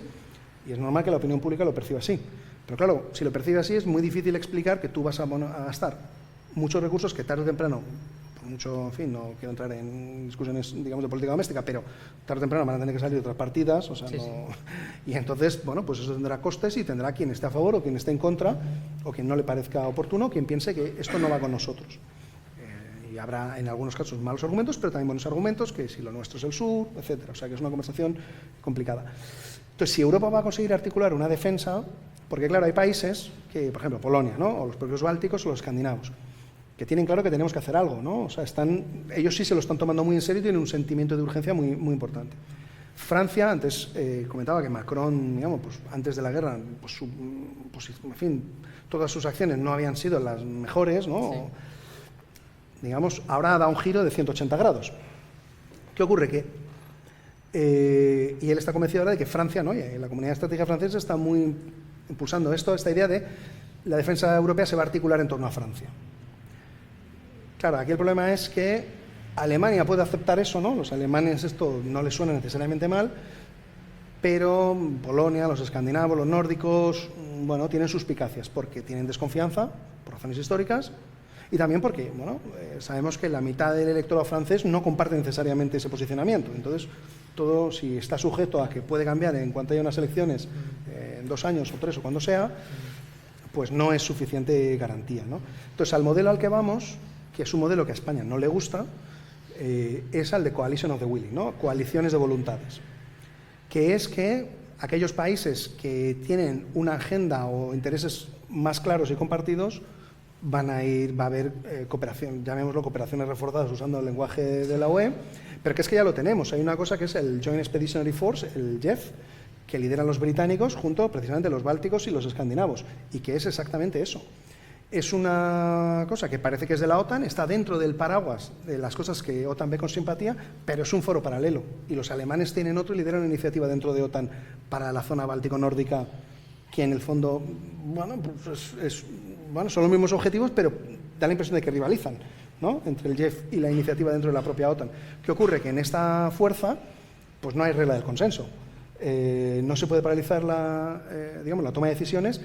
y es normal que la opinión pública lo perciba así. Pero claro, si lo percibe así es muy difícil explicar que tú vas a gastar muchos recursos que tarde o temprano, por mucho, en fin, no quiero entrar en discusiones, digamos, de política doméstica, pero tarde o temprano van a tener que salir otras partidas, o sea, sí. Y entonces, pues eso tendrá costes y tendrá quien esté a favor o quien esté en contra, o quien no le parezca oportuno, quien piense que esto no va con nosotros. Y habrá en algunos casos malos argumentos, pero también buenos argumentos, que si lo nuestro es el sur, etcétera. O sea, que es una conversación complicada. Entonces, si Europa va a conseguir articular una defensa, porque claro, hay países, que, por ejemplo, Polonia, ¿no? O los propios bálticos o los escandinavos, que tienen claro que tenemos que hacer algo, ¿no? O sea, ellos sí se lo están tomando muy en serio y tienen un sentimiento de urgencia muy, muy importante. Francia, antes comentaba que Macron, digamos, pues, antes de la guerra, pues, en fin, todas sus acciones no habían sido las mejores, ¿no? Sí. Digamos, ahora ha dado un giro de 180 grados. ¿Qué ocurre? Y él está convencido ahora de que Francia, ¿no? Y la comunidad estratégica francesa está muy impulsando esta idea de la defensa europea se va a articular en torno a Francia. Claro, aquí el problema es que Alemania puede aceptar eso, ¿no? Los alemanes esto no les suena necesariamente mal, pero Polonia, los escandinavos, los nórdicos, bueno, tienen suspicacias porque tienen desconfianza por razones históricas y también porque, bueno, sabemos que la mitad del electorado francés no comparte necesariamente ese posicionamiento. Entonces, todo, si está sujeto a que puede cambiar en cuanto haya unas elecciones en 2 años o 3 o cuando sea, pues no es suficiente garantía, ¿no? Entonces, al modelo al que vamos, que es un modelo que a España no le gusta, es al de Coalition of the Willing, ¿no? Coaliciones de voluntades, que es que aquellos países que tienen una agenda o intereses más claros y compartidos va a haber cooperación, llamémoslo cooperaciones reforzadas usando el lenguaje de la UE, pero que es que ya lo tenemos. Hay una cosa que es el Joint Expeditionary Force, el JEF, que lideran los británicos junto precisamente los bálticos y los escandinavos, y que es exactamente eso. Es una cosa que parece que es de la OTAN, está dentro del paraguas de las cosas que OTAN ve con simpatía, pero es un foro paralelo. Y los alemanes tienen otro y lideran una iniciativa dentro de OTAN para la zona báltico-nórdica, que en el fondo, bueno, pues son los mismos objetivos, pero da la impresión de que rivalizan, ¿no? Entre el JEF y la iniciativa dentro de la propia OTAN. ¿Qué ocurre? Que en esta fuerza pues no hay regla del consenso. No se puede paralizar la toma de decisiones.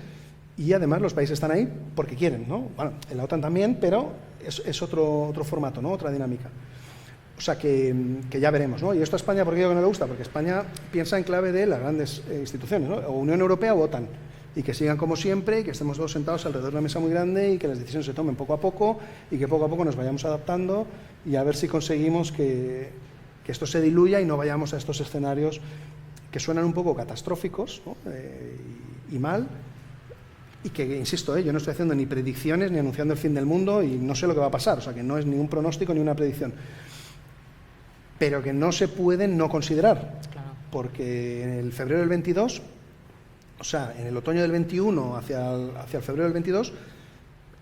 Y además los países están ahí porque quieren, ¿no? Bueno, en la OTAN también, pero es otro formato, ¿no? Otra dinámica. O sea que ya veremos, ¿no? Y esto a España, ¿por qué digo que no le gusta? Porque España piensa en clave de las grandes instituciones, ¿no? O Unión Europea o OTAN. Y que sigan como siempre, y que estemos todos sentados alrededor de una mesa muy grande y que las decisiones se tomen poco a poco y que poco a poco nos vayamos adaptando y a ver si conseguimos que esto se diluya y no vayamos a estos escenarios que suenan un poco catastróficos, ¿no? Y mal. Y que, insisto, yo no estoy haciendo ni predicciones ni anunciando el fin del mundo y no sé lo que va a pasar, o sea que no es ni un pronóstico ni una predicción, pero que no se pueden no considerar, claro. Porque en el febrero del 22, o sea, en el otoño del 21 hacia el febrero del 22,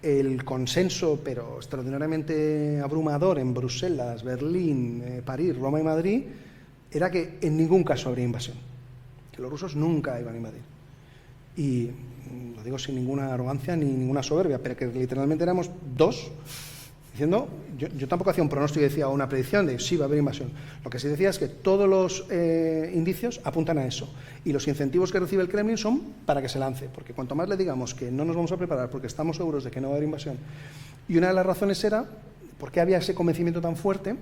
el consenso, pero extraordinariamente abrumador en Bruselas, Berlín, París, Roma y Madrid, era que en ningún caso habría invasión, que los rusos nunca iban a invadir. Y lo digo sin ninguna arrogancia ni ninguna soberbia, pero que literalmente éramos dos diciendo, yo tampoco hacía un pronóstico y decía una predicción de sí va a haber invasión. Lo que sí decía es que todos los indicios apuntan a eso y los incentivos que recibe el Kremlin son para que se lance, porque cuanto más le digamos que no nos vamos a preparar porque estamos seguros de que no va a haber invasión, y una de las razones era por qué había ese convencimiento tan fuerte.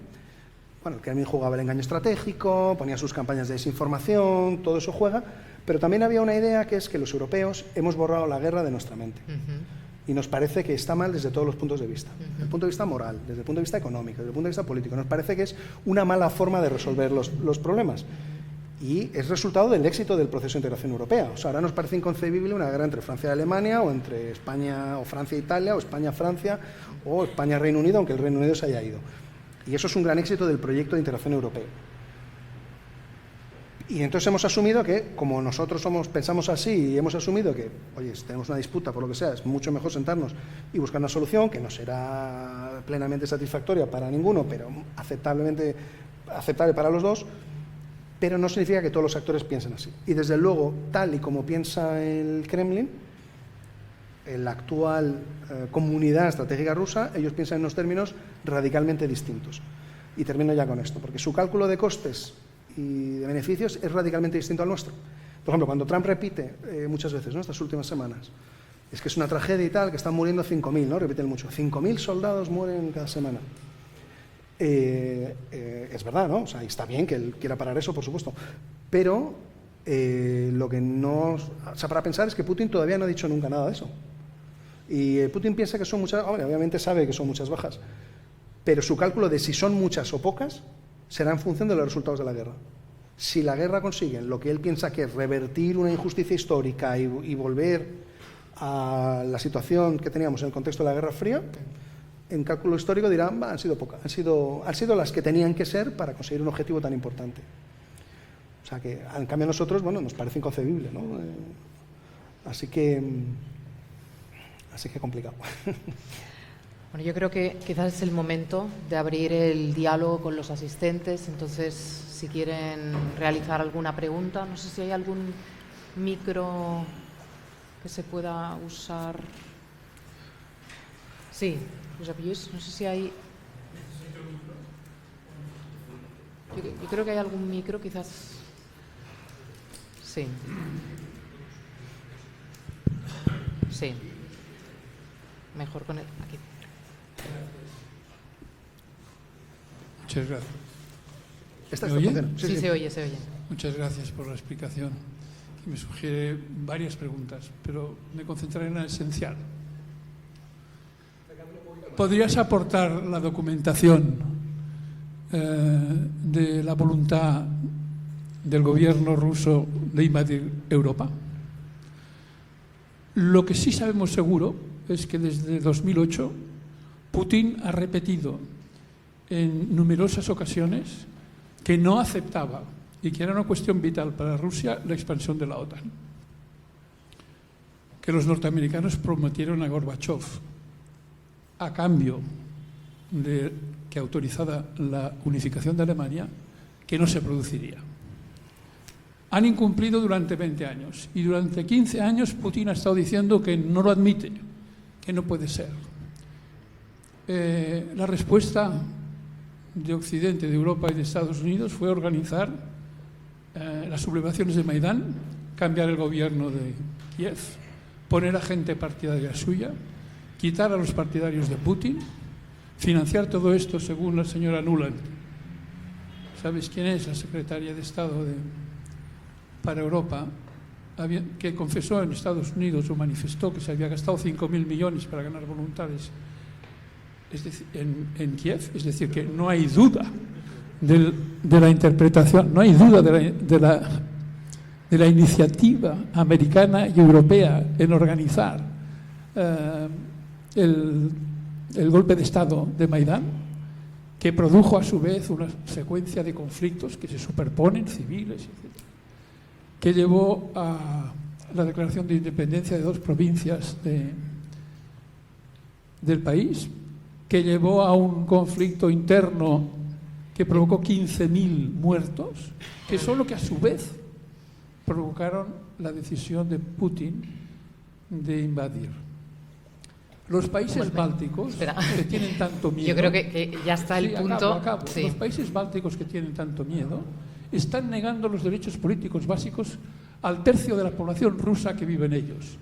Bueno, el Kremlin jugaba el engaño estratégico, ponía sus campañas de desinformación, todo eso juega, pero también había una idea que es que los europeos hemos borrado la guerra de nuestra mente. Y nos parece que está mal desde todos los puntos de vista. Desde el punto de vista moral, desde el punto de vista económico, desde el punto de vista político. Nos parece que es una mala forma de resolver los problemas. Y es resultado del éxito del proceso de integración europea. O sea, ahora nos parece inconcebible una guerra entre Francia y Alemania, o entre España o Francia e Italia, o España-Francia, o España-Reino Unido, aunque el Reino Unido se haya ido. Y eso es un gran éxito del proyecto de integración europeo. Y entonces hemos asumido que, como nosotros pensamos así y hemos asumido que, oye, si tenemos una disputa por lo que sea, es mucho mejor sentarnos y buscar una solución que no será plenamente satisfactoria para ninguno, pero aceptable para los dos, pero no significa que todos los actores piensen así. Y desde luego, tal y como piensa el Kremlin, la actual comunidad estratégica rusa, ellos piensan en unos términos radicalmente distintos. Y termino ya con esto, porque su cálculo de costes y de beneficios es radicalmente distinto al nuestro. Por ejemplo, cuando Trump repite muchas veces, ¿no?, estas últimas semanas, es que es una tragedia y tal, que están muriendo 5.000, ¿no? Repiten mucho, 5.000 soldados mueren cada semana. Es verdad, ¿no? O sea, está bien que él quiera parar eso, por supuesto, pero lo que no... O sea, para pensar es que Putin todavía no ha dicho nunca nada de eso. Y Putin piensa que son muchas... Obviamente sabe que son muchas bajas, pero su cálculo de si son muchas o pocas será en función de los resultados de la guerra. Si la guerra consigue lo que él piensa que es revertir una injusticia histórica y volver a la situación que teníamos en el contexto de la Guerra Fría, en cálculo histórico dirán, han sido pocas, han sido las que tenían que ser para conseguir un objetivo tan importante. O sea que, en cambio, a nosotros, bueno, nos parece inconcebible, ¿no? Así que complicado. Bueno, yo creo que quizás es el momento de abrir el diálogo con los asistentes. Entonces, si quieren realizar alguna pregunta, no sé si hay algún micro que se pueda usar. Sí, Josep Lluís, no sé si hay. Yo creo que hay algún micro, quizás. Sí. Sí. Mejor con el. Aquí. Muchas gracias. ¿Esta ¿Me oye? funciona? Sí, se oye. Muchas gracias por la explicación, que me sugiere varias preguntas, pero me concentraré en la esencial. ¿Podrías aportar la documentación de la voluntad del gobierno ruso de invadir Europa? Lo que sí sabemos seguro es que desde 2008 Putin ha repetido en numerosas ocasiones que no aceptaba y que era una cuestión vital para Rusia la expansión de la OTAN. Que los norteamericanos prometieron a Gorbachev a cambio de que autorizada la unificación de Alemania, que no se produciría. Han incumplido durante 20 años y durante 15 años Putin ha estado diciendo que no lo admite, que no puede ser. La respuesta de Occidente, de Europa y de Estados Unidos fue organizar las sublevaciones de Maidán, cambiar el gobierno de Kiev, poner a gente partidaria suya, quitar a los partidarios de Putin, financiar todo esto según la señora Nuland. ¿Sabes quién es? La secretaria de Estado para Europa, que confesó en Estados Unidos o manifestó que se había gastado 5.000 millones para ganar voluntades en Kiev. Es decir, que no hay duda de la interpretación, no hay duda de la iniciativa americana y europea en organizar el golpe de Estado de Maidán, que produjo a su vez una secuencia de conflictos que se superponen, civiles, etc., que llevó a la declaración de independencia de 2 provincias del país, que llevó a un conflicto interno que provocó 15.000 muertos, que son lo que a su vez provocaron la decisión de Putin de invadir. Los países bálticos que tienen tanto miedo... Yo creo que ya está el punto... Acabo. Sí. Los países bálticos que tienen tanto miedo están negando los derechos políticos básicos al tercio de la población rusa que vive en ellos.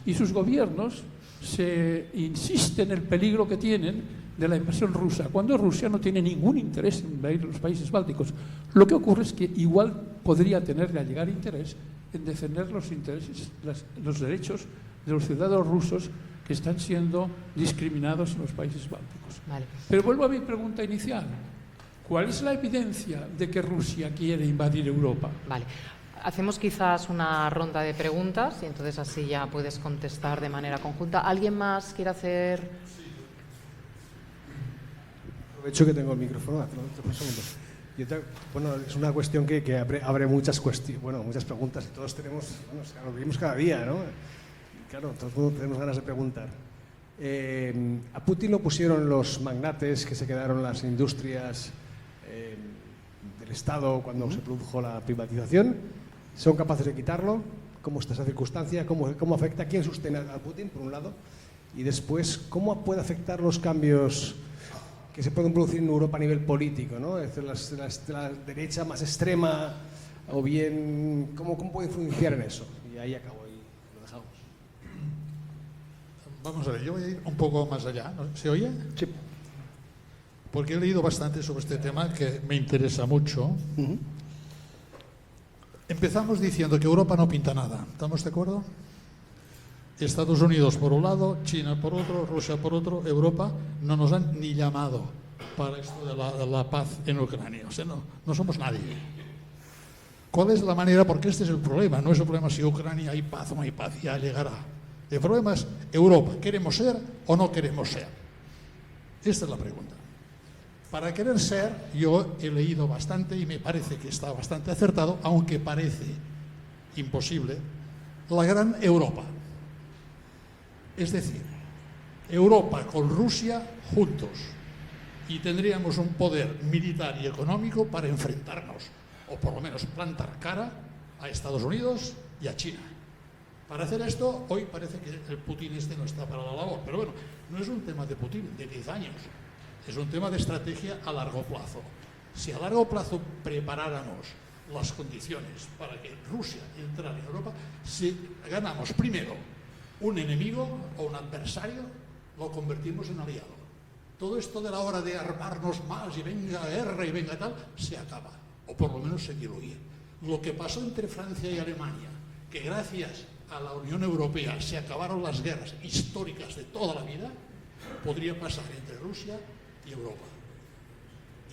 Y sus gobiernos se insisten en el peligro que tienen de la invasión rusa, cuando Rusia no tiene ningún interés en invadir los países bálticos. Lo que ocurre es que igual podría tenerle a llegar interés en defender los intereses, los derechos de los ciudadanos rusos que están siendo discriminados en los países bálticos. Vale. Pero vuelvo a mi pregunta inicial. ¿Cuál es la evidencia de que Rusia quiere invadir Europa? Vale. Hacemos quizás una ronda de preguntas y entonces así ya puedes contestar de manera conjunta. ¿Alguien más quiere hacer...? Aprovecho que tengo el micrófono. Un segundo. Bueno, es una cuestión que abre muchas preguntas y todos tenemos, lo vivimos cada día, ¿no? Claro, todos tenemos ganas de preguntar. A Putin lo pusieron los magnates que se quedaron las industrias del Estado cuando se produjo la privatización. ¿Son capaces de quitarlo? ¿Cómo está esa circunstancia? ¿Cómo afecta? ¿Quién sostiene a Putin, por un lado? Y después, ¿cómo puede afectar los cambios que se pueden producir en Europa a nivel político, ¿no? Es decir, la derecha más extrema, o bien, ¿cómo puede influenciar en eso? Y ahí acabo y lo dejamos. Vamos a ver, yo voy a ir un poco más allá. ¿Se oye? Sí. Porque he leído bastante sobre este tema que me interesa mucho. Empezamos diciendo que Europa no pinta nada. ¿Estamos de acuerdo? Estados Unidos por un lado, China por otro, Rusia por otro, Europa no nos han ni llamado para esto de la paz en Ucrania. O sea, no somos nadie. ¿Cuál es la manera? Porque este es el problema. No es el problema si Ucrania hay paz o no hay paz, ya llegará. El problema es Europa. ¿Queremos ser o no queremos ser? Esta es la pregunta. Para querer ser, yo he leído bastante y me parece que está bastante acertado, aunque parece imposible, la gran Europa. Es decir, Europa con Rusia juntos, y tendríamos un poder militar y económico para enfrentarnos, o por lo menos plantar cara a Estados Unidos y a China. Para hacer esto, hoy parece que el Putin este no está para la labor, pero bueno, no es un tema de Putin de 10 años, es un tema de estrategia a largo plazo. Si a largo plazo preparáramos las condiciones para que Rusia entrara en Europa, si ganamos primero un enemigo o un adversario, lo convertimos en aliado. Todo esto de la hora de armarnos más y venga guerra y venga tal, se acaba, o por lo menos se diluye. Lo que pasó entre Francia y Alemania, que gracias a la Unión Europea se acabaron las guerras históricas de toda la vida, podría pasar entre Rusia y Europa.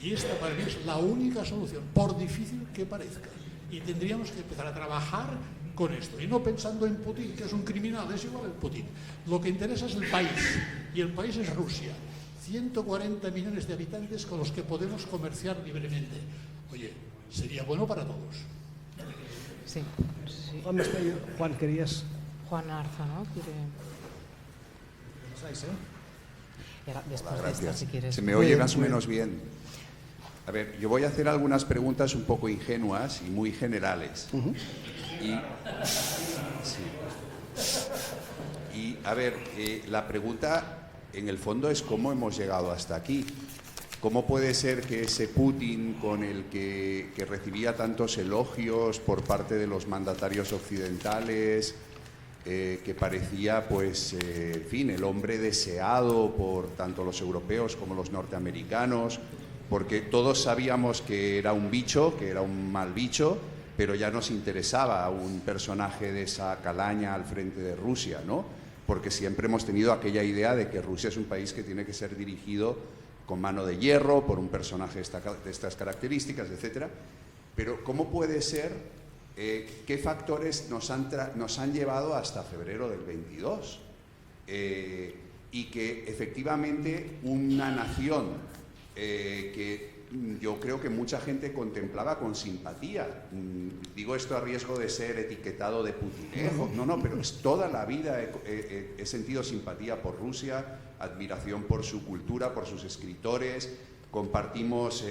Y esta para mí es la única solución, por difícil que parezca. Y tendríamos que empezar a trabajar con esto, y no pensando en Putin, que es un criminal, es igual el Putin. Lo que interesa es el país, y el país es Rusia. 140 millones de habitantes con los que podemos comerciar libremente. Oye, sería bueno para todos. Sí. Sí. Juan, querías... Juan Arza, ¿no? Quiere... Y ahora, después Hola, de esta, gracias. si quieres... Se me oye más o menos bien. A ver, yo voy a hacer algunas preguntas un poco ingenuas y muy generales. Y a ver, la pregunta en el fondo es cómo hemos llegado hasta aquí. ¿Cómo puede ser que ese Putin con el que recibía tantos elogios por parte de los mandatarios occidentales, que parecía, pues, en fin, el hombre deseado por tanto los europeos como los norteamericanos, porque todos sabíamos que era un bicho, que era un mal bicho, pero ya nos interesaba un personaje de esa calaña al frente de Rusia, ¿no? Porque siempre hemos tenido aquella idea de que Rusia es un país que tiene que ser dirigido con mano de hierro, por un personaje de estas características, etcétera. Pero ¿cómo puede ser, qué factores nos han llevado hasta febrero del 22? Y que efectivamente una nación que yo creo que mucha gente contemplaba con simpatía, digo esto a riesgo de ser etiquetado de putinejo, no, pero es toda la vida he sentido simpatía por Rusia, admiración por su cultura, por sus escritores, compartimos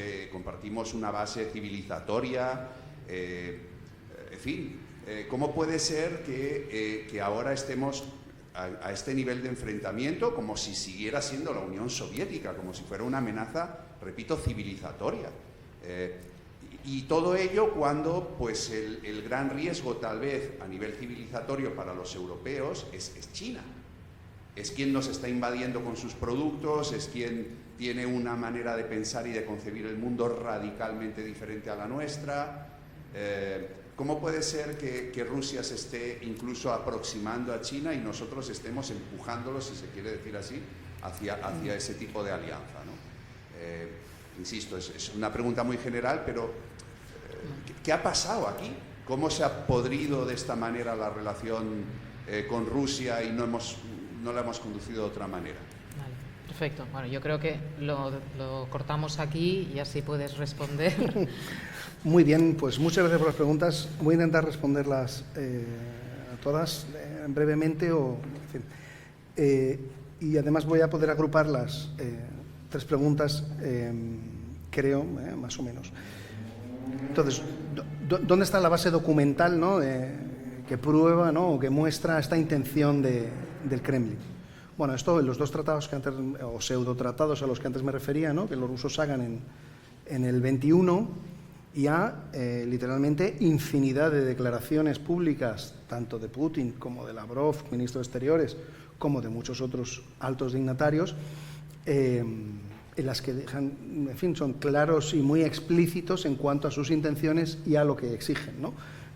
una base civilizatoria, en fin, ¿cómo puede ser que ahora estemos a este nivel de enfrentamiento como si siguiera siendo la Unión Soviética, como si fuera una amenaza, repito, civilizatoria? Y todo ello cuando, pues, el gran riesgo tal vez a nivel civilizatorio para los europeos es China. Es quien nos está invadiendo con sus productos, es quien tiene una manera de pensar y de concebir el mundo radicalmente diferente a la nuestra. ¿Cómo puede ser que Rusia se esté incluso aproximando a China y nosotros estemos empujándolo, si se quiere decir así, hacia ese tipo de alianza, ¿no? Insisto, es una pregunta muy general, pero ¿qué ha pasado aquí? ¿Cómo se ha podrido de esta manera la relación con Rusia y no la hemos conducido de otra manera? Vale, perfecto. Bueno, yo creo que lo cortamos aquí y así puedes responder. Muy bien, pues muchas gracias por las preguntas. Voy a intentar responderlas a todas brevemente en fin. Y además voy a poder agrupar las tres preguntas, creo, más o menos. Entonces, ¿dónde está la base documental, ¿no? Que prueba, ¿no? O que muestra esta intención del Kremlin? Bueno, esto en los dos tratados que antes, o pseudotratados a los que antes me refería, ¿no? Que los rusos hagan en el 21, y a literalmente infinidad de declaraciones públicas, tanto de Putin como de Lavrov, ministro de Exteriores, como de muchos otros altos dignatarios, en las que dejan, en fin, son claros y muy explícitos en cuanto a sus intenciones y a lo que exigen, ¿no?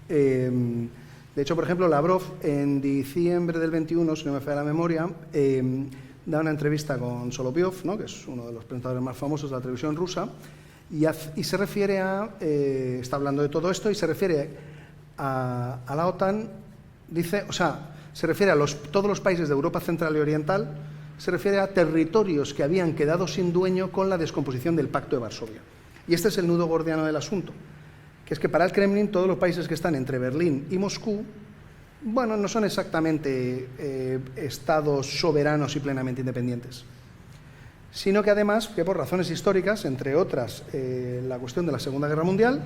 De hecho, por ejemplo, Lavrov en diciembre del 21, si no me falla la memoria, da una entrevista con Solovyov, ¿no? Que es uno de los presentadores más famosos de la televisión rusa, Y se refiere está hablando de todo esto y se refiere a la OTAN, dice, o sea, se refiere a todos los países de Europa Central y Oriental, se refiere a territorios que habían quedado sin dueño con la descomposición del Pacto de Varsovia. Y este es el nudo gordiano del asunto, que es que para el Kremlin todos los países que están entre Berlín y Moscú, bueno, no son exactamente estados soberanos y plenamente independientes, sino que además, que por razones históricas, entre otras la cuestión de la Segunda Guerra Mundial,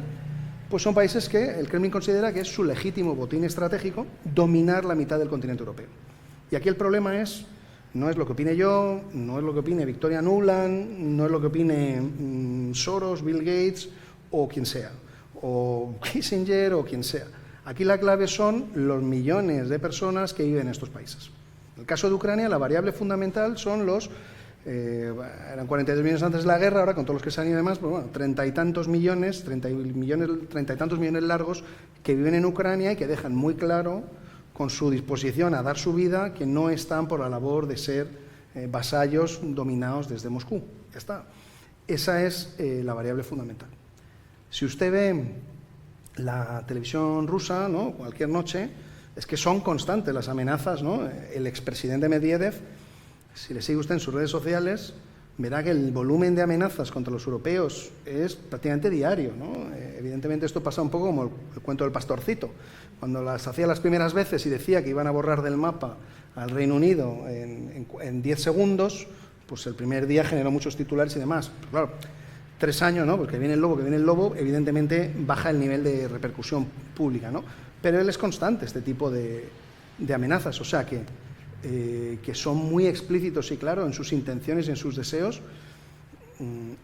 pues son países que el Kremlin considera que es su legítimo botín estratégico dominar la mitad del continente europeo. Y aquí el problema no es lo que opine yo, no es lo que opine Victoria Nuland, no es lo que opine Soros, Bill Gates o quien sea, o Kissinger o quien sea. Aquí la clave son los millones de personas que viven en estos países. En el caso de Ucrania, la variable fundamental son eran 42 millones antes de la guerra, ahora con todos los que se han ido y demás, pues bueno, 30 y tantos millones largos que viven en Ucrania y que dejan muy claro con su disposición a dar su vida que no están por la labor de ser vasallos dominados desde Moscú. Ya está. Esa es la variable fundamental. Si usted ve la televisión rusa, ¿no?, cualquier noche, es que son constantes las amenazas, ¿no? El expresidente Medvedev, si le sigue usted en sus redes sociales, verá que el volumen de amenazas contra los europeos es prácticamente diario, ¿no? Evidentemente esto pasa un poco como el cuento del pastorcito. Cuando las hacía las primeras veces y decía que iban a borrar del mapa al Reino Unido en 10 segundos, pues el primer día generó muchos titulares y demás. Pero claro, 3 años, ¿no? Porque viene el lobo, evidentemente baja el nivel de repercusión pública, ¿no? Pero él es constante, este tipo de amenazas, o sea que son muy explícitos y claros en sus intenciones y en sus deseos.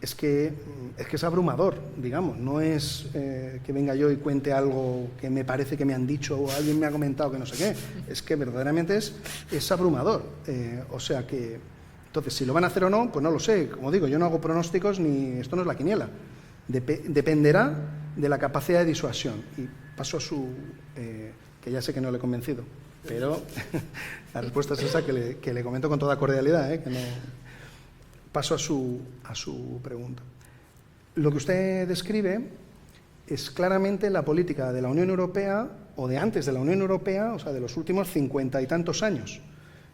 Es que es abrumador, digamos, no es que venga yo y cuente algo que me parece que me han dicho o alguien me ha comentado que no sé qué, es que verdaderamente es abrumador. O sea que, entonces, si lo van a hacer o no, pues no lo sé. Como digo, yo no hago pronósticos ni esto no es la quiniela. Dependerá de la capacidad de disuasión. Y paso a que ya sé que no le he convencido, pero la respuesta es esa que le comento con toda cordialidad, que no. Paso a su pregunta. Lo que usted describe es claramente la política de la Unión Europea o de antes de la Unión Europea, o sea, de los últimos 50 y tantos años,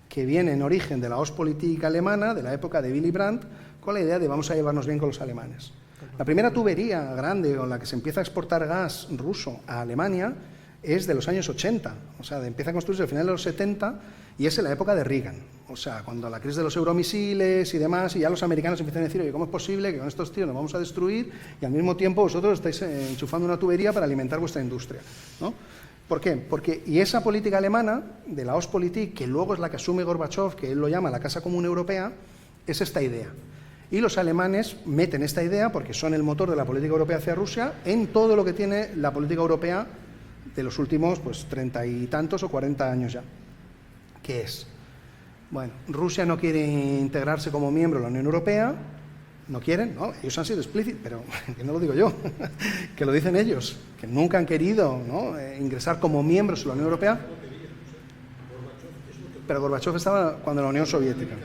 que viene en origen de la Ostpolitik alemana, de la época de Willy Brandt, con la idea de vamos a llevarnos bien con los alemanes. La primera tubería grande con la que se empieza a exportar gas ruso a Alemania es de los años 80, o sea, empieza a construirse al final de los 70 y es en la época de Reagan, o sea, cuando la crisis de los euromisiles y demás, y ya los americanos empiezan a decir, oye, ¿cómo es posible que con estos tíos nos vamos a destruir y al mismo tiempo vosotros estáis enchufando una tubería para alimentar vuestra industria, ¿no? ¿Por qué? Y esa política alemana, de la Ostpolitik, que luego es la que asume Gorbachev, que él lo llama la Casa Común Europea, es esta idea. Y los alemanes meten esta idea, porque son el motor de la política europea hacia Rusia, en todo lo que tiene la política europea de los últimos, pues, 30 y tantos o 40 años ya. ¿Qué es? Bueno, Rusia no quiere integrarse como miembro de la Unión Europea, no quieren, ¿no? Ellos han sido explícitos, pero que no lo digo yo, que lo dicen ellos, que nunca han querido, ¿no?, ingresar como miembros en la Unión Europea. Pero Gorbachev estaba cuando la Unión Soviética.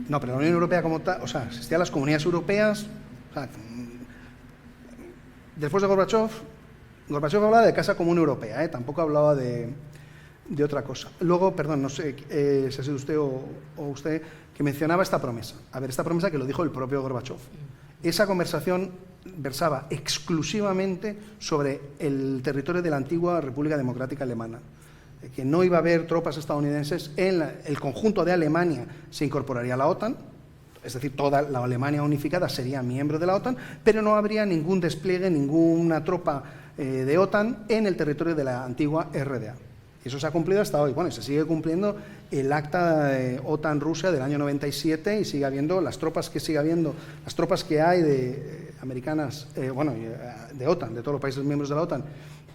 No, pero la Unión Europea como tal, o sea, existían las comunidades europeas, o sea, después de Gorbachev hablaba de Casa Común Europea, tampoco hablaba de otra cosa. Luego, perdón, no sé si ha sido usted o usted que mencionaba esta promesa. A ver, esta promesa que lo dijo el propio Gorbachev. Esa conversación versaba exclusivamente sobre el territorio de la antigua República Democrática Alemana, que no iba a haber tropas estadounidenses en el conjunto de Alemania, se incorporaría a la OTAN, es decir, toda la Alemania unificada sería miembro de la OTAN, pero no habría ningún despliegue, ninguna tropa de OTAN en el territorio de la antigua RDA. Y eso se ha cumplido hasta hoy. Bueno, y se sigue cumpliendo el acta de OTAN-Rusia del año 97 y sigue habiendo las tropas que hay de americanas, de OTAN, de todos los países miembros de la OTAN,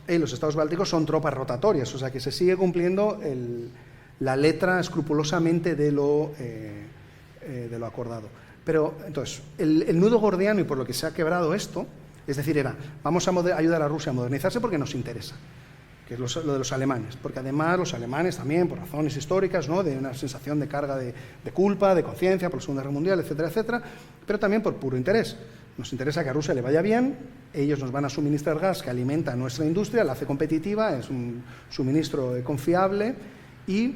y los estados bálticos son tropas rotatorias, o sea que se sigue cumpliendo la letra escrupulosamente de lo acordado. Pero, entonces, el nudo gordiano y por lo que se ha quebrado esto, es decir, vamos a ayudar a Rusia a modernizarse porque nos interesa, que es lo de los alemanes, porque además los alemanes también, por razones históricas, ¿no?, de una sensación de carga de culpa, de conciencia por la Segunda Guerra Mundial, etcétera, etcétera, pero también por puro interés. Nos interesa que a Rusia le vaya bien, ellos nos van a suministrar gas que alimenta a nuestra industria, la hace competitiva, es un suministro confiable y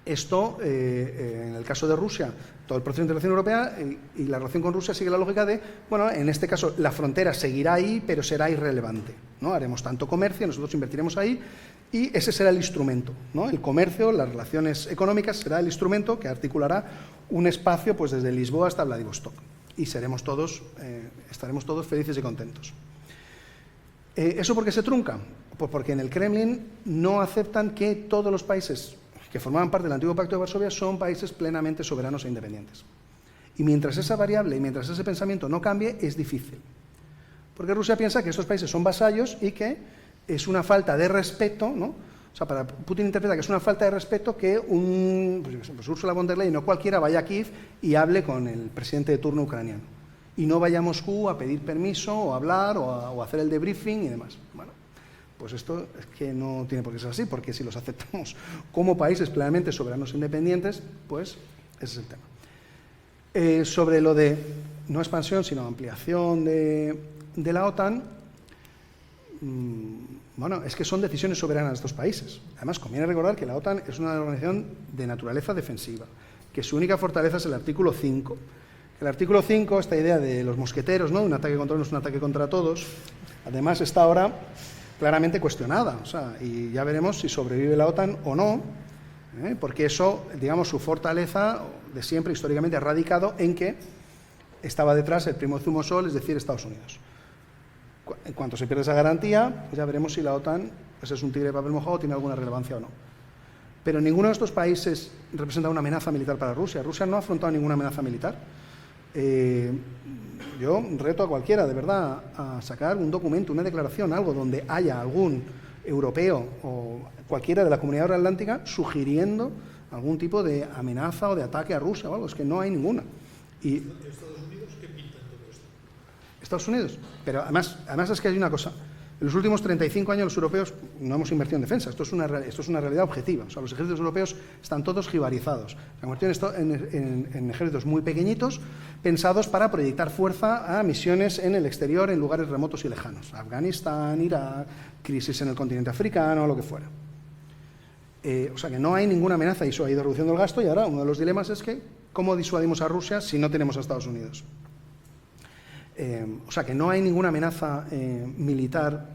esto, en el caso de Rusia, todo el proceso de integración europea y la relación con Rusia sigue la lógica de, bueno, en este caso la frontera seguirá ahí, pero será irrelevante, ¿no? Haremos tanto comercio, nosotros invertiremos ahí y ese será el instrumento, ¿no? El comercio, las relaciones económicas será el instrumento que articulará un espacio pues desde Lisboa hasta Vladivostok y estaremos todos felices y contentos. ¿Eso por qué se trunca? Pues porque en el Kremlin no aceptan que todos los países que formaban parte del antiguo Pacto de Varsovia son países plenamente soberanos e independientes. Y mientras esa variable y mientras ese pensamiento no cambie, es difícil. Porque Rusia piensa que estos países son vasallos y que es una falta de respeto, ¿no? O sea, para Putin interpreta que es una falta de respeto que pues Ursula von der Leyen, no cualquiera, vaya a Kiev y hable con el presidente de turno ucraniano. Y no vaya a Moscú a pedir permiso o a hablar o a hacer el debriefing y demás. Bueno, pues esto es que no tiene por qué ser así, porque si los aceptamos como países plenamente soberanos e independientes, pues ese es el tema. Sobre lo de no expansión, sino ampliación de la OTAN, bueno, es que son decisiones soberanas de estos países. Además, conviene recordar que la OTAN es una organización de naturaleza defensiva, que su única fortaleza es el artículo 5. El artículo 5, esta idea de los mosqueteros, ¿no? Un ataque contra uno es un ataque contra todos, además está ahora claramente cuestionada, o sea, y ya veremos si sobrevive la OTAN o no, porque eso, digamos, su fortaleza de siempre históricamente ha radicado en que estaba detrás el primo zumosol, es decir, Estados Unidos. En cuanto se pierde esa garantía, pues ya veremos si la OTAN pues es un tigre de papel mojado o tiene alguna relevancia o no. Pero ninguno de estos países representa una amenaza militar para Rusia. Rusia no ha afrontado ninguna amenaza militar. Yo reto a cualquiera, de verdad, a sacar un documento, una declaración, algo donde haya algún europeo o cualquiera de la comunidad euroatlántica sugiriendo algún tipo de amenaza o de ataque a Rusia o algo. Es que no hay ninguna. Y ¿Estados Unidos qué pinta en todo esto? Estados Unidos. Pero además es que hay una cosa. En los últimos 35 años los europeos no hemos invertido en defensa. Esto es una realidad objetiva. O sea, los ejércitos europeos están todos jibarizados. Se han convertido en ejércitos muy pequeñitos, pensados para proyectar fuerza a misiones en el exterior, en lugares remotos y lejanos. Afganistán, Irak, crisis en el continente africano, lo que fuera. O sea que no hay ninguna amenaza y eso ha ido reduciendo el gasto y ahora uno de los dilemas es que ¿cómo disuadimos a Rusia si no tenemos a Estados Unidos? O sea que no hay ninguna amenaza militar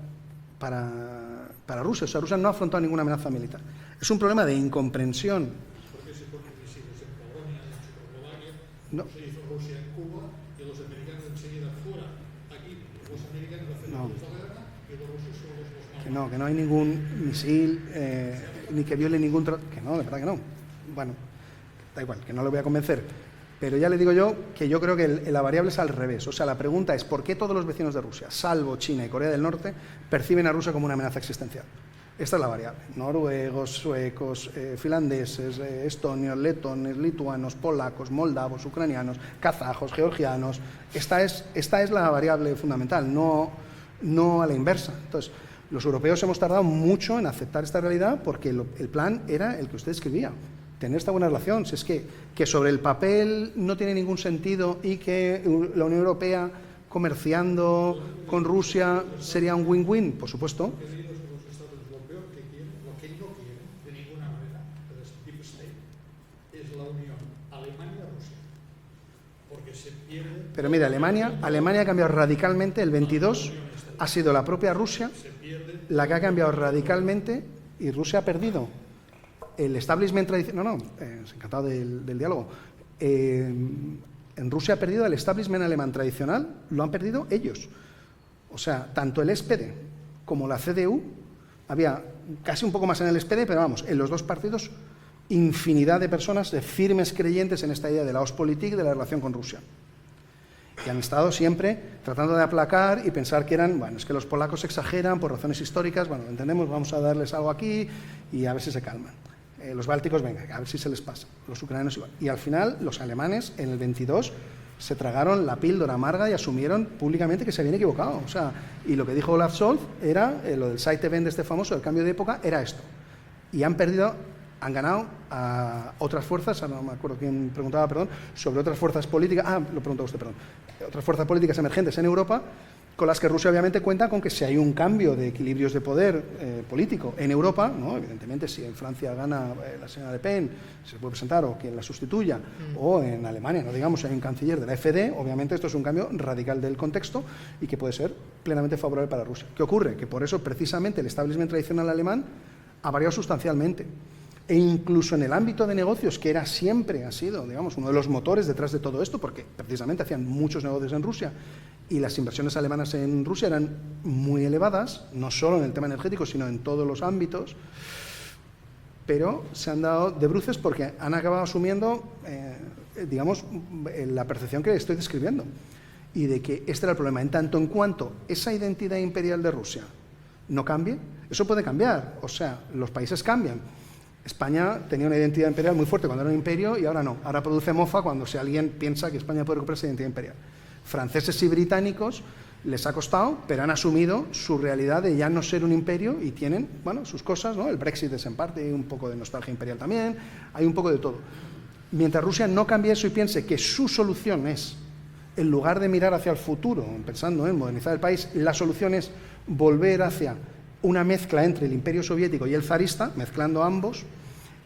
para Rusia. O sea, Rusia no ha afrontado ninguna amenaza militar. Es un problema de incomprensión. ¿Por qué se ponen misiles en Polonia, en Checoslovaquia? No. Se hizo Rusia en Cuba y los americanos enseguida fuera. Aquí los americanos hacen la guerra y los rusos son los Que no hay ningún misil ni que viole ningún... Que no, de verdad que no. Bueno, da igual, que no le voy a convencer. Pero ya le digo yo que yo creo que la variable es al revés. O sea, la pregunta es ¿por qué todos los vecinos de Rusia, salvo China y Corea del Norte, perciben a Rusia como una amenaza existencial? Esta es la variable. Noruegos, suecos, finlandeses, estonios, letones, lituanos, polacos, moldavos, ucranianos, kazajos, georgianos. Esta es la variable fundamental, no a la inversa. Entonces, los europeos hemos tardado mucho en aceptar esta realidad porque el plan era el que usted escribía. Tener esta buena relación, si es que sobre el papel no tiene ningún sentido y que la Unión Europea comerciando con Rusia sería un win-win, por supuesto. Los estados europeos que quieren, lo que no quieren de ninguna manera, pero es deep state, es la unión Alemania-Rusia. Porque se pierde... Pero mira, Alemania ha cambiado radicalmente, el 22 ha sido la propia Rusia la que ha cambiado radicalmente y Rusia ha perdido. El establishment tradicional, encantado del diálogo. En Rusia ha perdido el establishment alemán tradicional, lo han perdido ellos. O sea, tanto el SPD como la CDU, había casi un poco más en el SPD, pero vamos, en los dos partidos, infinidad de personas de firmes creyentes en esta idea de la Ostpolitik, de la relación con Rusia. Y han estado siempre tratando de aplacar y pensar que es que los polacos exageran por razones históricas, bueno, lo entendemos, vamos a darles algo aquí y a ver si se calman. Los bálticos, venga, a ver si se les pasa. Los ucranianos igual. Y al final, los alemanes, en el 22, se tragaron la píldora amarga y asumieron públicamente que se habían equivocado. O sea, y lo que dijo Olaf Scholz era, lo del side event este famoso, el cambio de época, era esto. Y han perdido Han ganado a otras fuerzas, no me acuerdo quién preguntaba, perdón, sobre otras fuerzas políticas, lo preguntó usted, perdón, otras fuerzas políticas emergentes en Europa, con las que Rusia obviamente cuenta con que si hay un cambio de equilibrios de poder político en Europa, ¿no? Evidentemente si en Francia gana la señora Le Pen, se puede presentar o quien la sustituya, o en Alemania, no digamos, hay un canciller de la AfD, obviamente esto es un cambio radical del contexto y que puede ser plenamente favorable para Rusia. ¿Qué ocurre? Que por eso precisamente el establishment tradicional alemán ha variado sustancialmente. E incluso en el ámbito de negocios, que siempre ha sido, digamos, uno de los motores detrás de todo esto, porque precisamente hacían muchos negocios en Rusia y las inversiones alemanas en Rusia eran muy elevadas, no solo en el tema energético, sino en todos los ámbitos, pero se han dado de bruces porque han acabado asumiendo, digamos, la percepción que estoy describiendo, y de que este era el problema. En tanto en cuanto esa identidad imperial de Rusia no cambie, eso puede cambiar, o sea, los países cambian. España tenía una identidad imperial muy fuerte cuando era un imperio y ahora no. Ahora produce mofa cuando si alguien piensa que España puede recuperar esa identidad imperial. Franceses y británicos les ha costado, pero han asumido su realidad de ya no ser un imperio y tienen, bueno, sus cosas, ¿no? El Brexit es en parte, hay un poco de nostalgia imperial también, hay un poco de todo. Mientras Rusia no cambie eso y piense que su solución es, en lugar de mirar hacia el futuro, pensando en modernizar el país, la solución es volver hacia una mezcla entre el imperio soviético y el zarista, mezclando ambos,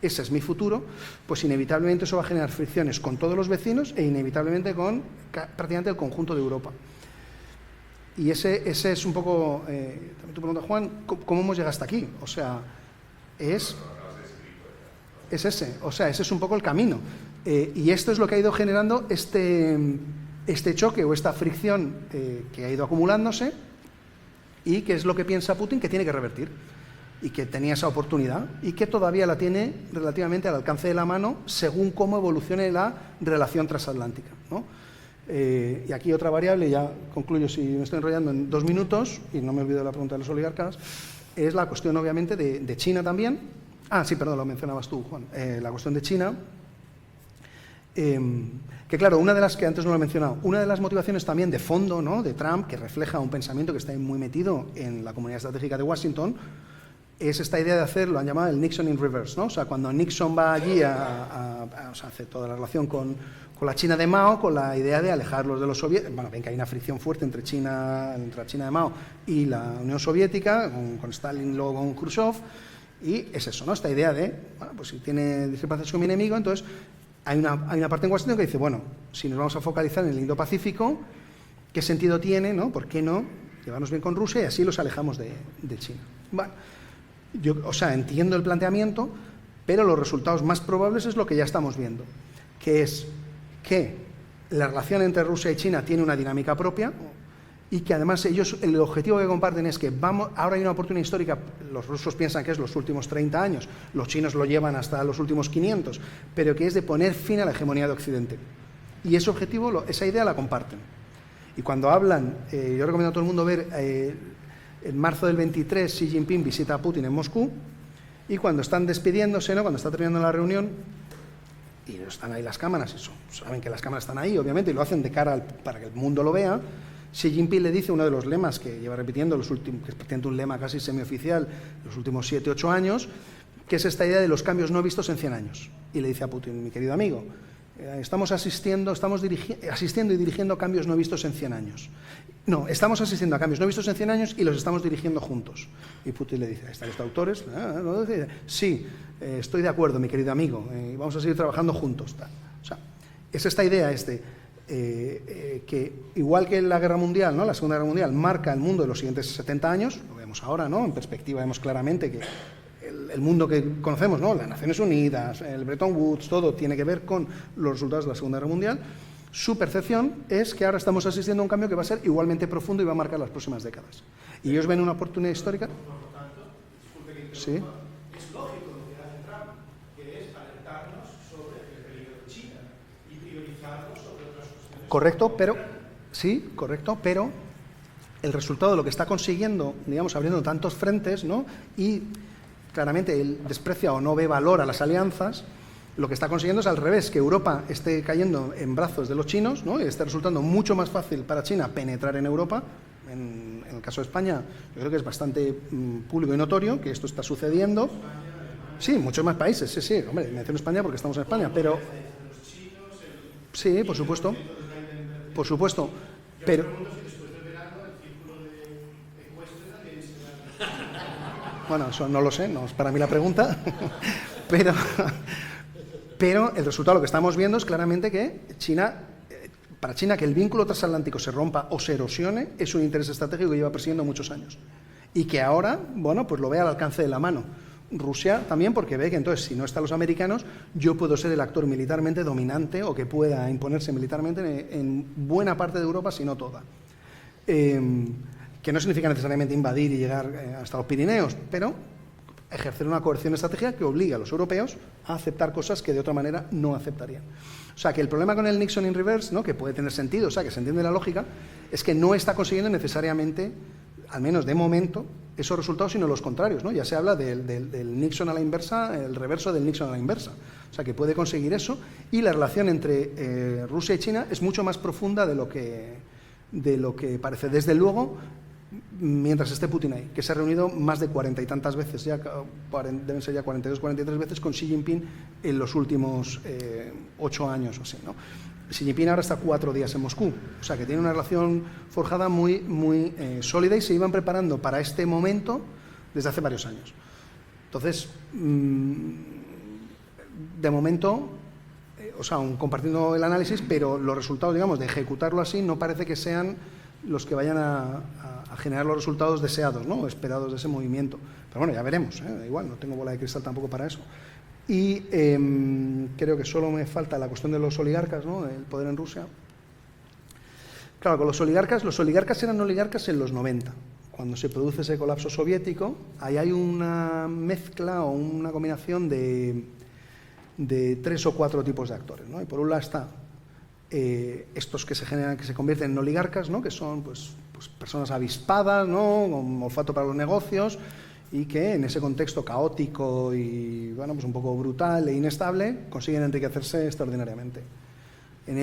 ese es mi futuro, pues inevitablemente eso va a generar fricciones con todos los vecinos e inevitablemente con prácticamente el conjunto de Europa. Y ese es un poco, también tu pregunta, Juan, ¿cómo hemos llegado hasta aquí? O sea, es ese, o sea, ese es un poco el camino. Y esto es lo que ha ido generando este choque o esta fricción que ha ido acumulándose, y que es lo que piensa Putin que tiene que revertir, y que tenía esa oportunidad y que todavía la tiene relativamente al alcance de la mano según cómo evolucione la relación transatlántica, ¿no? Y aquí otra variable, ya concluyo si me estoy enrollando en 2 minutos y no me olvido de la pregunta de los oligarcas, es la cuestión obviamente de China también. Sí, perdón, lo mencionabas tú, Juan, la cuestión de China. Que claro, una de las que antes no lo he mencionado, una de las motivaciones también de fondo, ¿no?, de Trump, que refleja un pensamiento que está muy metido en la comunidad estratégica de Washington, es esta idea de hacer, lo han llamado el Nixon in reverse, ¿no? O sea, cuando Nixon va allí o sea, hace toda la relación con la China de Mao, con la idea de alejarlos de los soviéticos. Bueno, ven que hay una fricción fuerte entre la China de Mao y la Unión Soviética, con Stalin, luego con Khrushchev, y es eso, ¿no? Esta idea de, bueno, pues si tiene discrepancias con mi enemigo, entonces hay una parte en Washington que dice, bueno, si nos vamos a focalizar en el Indo-Pacífico, ¿qué sentido tiene, no? ¿Por qué no llevarnos bien con Rusia y así los alejamos de China? Bueno, yo, o sea, entiendo el planteamiento, pero los resultados más probables es lo que ya estamos viendo, que es que la relación entre Rusia y China tiene una dinámica propia y que además ellos, el objetivo que comparten es que ahora hay una oportunidad histórica, los rusos piensan que es los últimos 30 años, los chinos lo llevan hasta los últimos 500, pero que es de poner fin a la hegemonía de Occidente. Y ese objetivo, esa idea la comparten. Y cuando hablan, yo recomiendo a todo el mundo ver, en marzo del 23 Xi Jinping visita a Putin en Moscú, y cuando están despidiéndose, ¿no?, cuando está terminando la reunión, y están ahí las cámaras, y saben que las cámaras están ahí, obviamente, y lo hacen de cara para que el mundo lo vea, Xi Jinping le dice uno de los lemas que lleva repitiendo, que es prácticamente un lema casi semioficial los últimos 7-8 años, que es esta idea de los cambios no vistos en 100 años. Y le dice a Putin, mi querido amigo, estamos asistiendo y dirigiendo cambios no vistos en 100 años. No, estamos asistiendo a cambios no vistos en 100 años y los estamos dirigiendo juntos. Y Putin le dice, ¿están los autores? Sí, estoy de acuerdo, mi querido amigo, vamos a seguir trabajando juntos. O sea, es esta idea, que igual que la Guerra Mundial, ¿no?, la Segunda Guerra Mundial marca el mundo de los siguientes 70 años, lo vemos ahora, ¿no?, en perspectiva vemos claramente que el mundo que conocemos, ¿no?, las Naciones Unidas, el Bretton Woods, todo tiene que ver con los resultados de la Segunda Guerra Mundial. Su percepción es que ahora estamos asistiendo a un cambio que va a ser igualmente profundo y va a marcar las próximas décadas. Y ellos ven una oportunidad histórica. Sí. Es lógico lo que hace Trump, que es alertarnos sobre el peligro de China y priorizarnos sobre otras cuestiones. Correcto, pero el resultado de lo que está consiguiendo, digamos, abriendo tantos frentes, ¿no?, y claramente él desprecia o no ve valor a las alianzas, lo que está consiguiendo es al revés, que Europa esté cayendo en brazos de los chinos, ¿no?, y esté resultando mucho más fácil para China penetrar en Europa. En el caso de España, yo creo que es bastante público y notorio que esto está sucediendo. Sí, muchos más países, sí, hombre, menciono España porque estamos en España, pero... Sí, por supuesto, pero... Bueno, eso no lo sé, no es para mí la pregunta, pero el resultado, lo que estamos viendo es claramente que para China que el vínculo transatlántico se rompa o se erosione es un interés estratégico que lleva persiguiendo muchos años y que ahora, bueno, pues lo ve al alcance de la mano. Rusia también, porque ve que entonces si no están los americanos, yo puedo ser el actor militarmente dominante o que pueda imponerse militarmente en buena parte de Europa, si no toda. Que no significa necesariamente invadir y llegar hasta los Pirineos, pero ejercer una coerción estratégica que obliga a los europeos a aceptar cosas que de otra manera no aceptarían. O sea, que el problema con el Nixon in reverse, ¿no?, que puede tener sentido, o sea, que se entiende la lógica, es que no está consiguiendo necesariamente, al menos de momento, esos resultados, sino los contrarios, ¿no? Ya se habla del Nixon a la inversa, el reverso del Nixon a la inversa. O sea, que puede conseguir eso, y la relación entre Rusia y China es mucho más profunda de lo que parece. Desde luego, mientras esté Putin ahí, que se ha reunido más de 40 y tantas veces, deben ser ya 42, 43 veces con Xi Jinping en los últimos 8 años o así, ¿no? Xi Jinping ahora está 4 días en Moscú, o sea que tiene una relación forjada muy sólida y se iban preparando para este momento desde hace varios años. Entonces, de momento, o sea, aún compartiendo el análisis, pero los resultados, digamos, de ejecutarlo así no parece que sean los que vayan a generar los resultados deseados, ¿no?, o esperados de ese movimiento. Pero bueno, ya veremos, da igual, no tengo bola de cristal tampoco para eso. Y creo que solo me falta la cuestión de los oligarcas, ¿no?, el poder en Rusia. Claro, con los oligarcas eran oligarcas en los 90, cuando se produce ese colapso soviético. Ahí hay una mezcla o una combinación de 3 o 4 tipos de actores, ¿no? Y por un lado está estos que se convierten en oligarcas, ¿no?, que son pues personas avispadas, ¿no?, con olfato para los negocios, y que en ese contexto caótico y, bueno, pues un poco brutal e inestable consiguen enriquecerse extraordinariamente.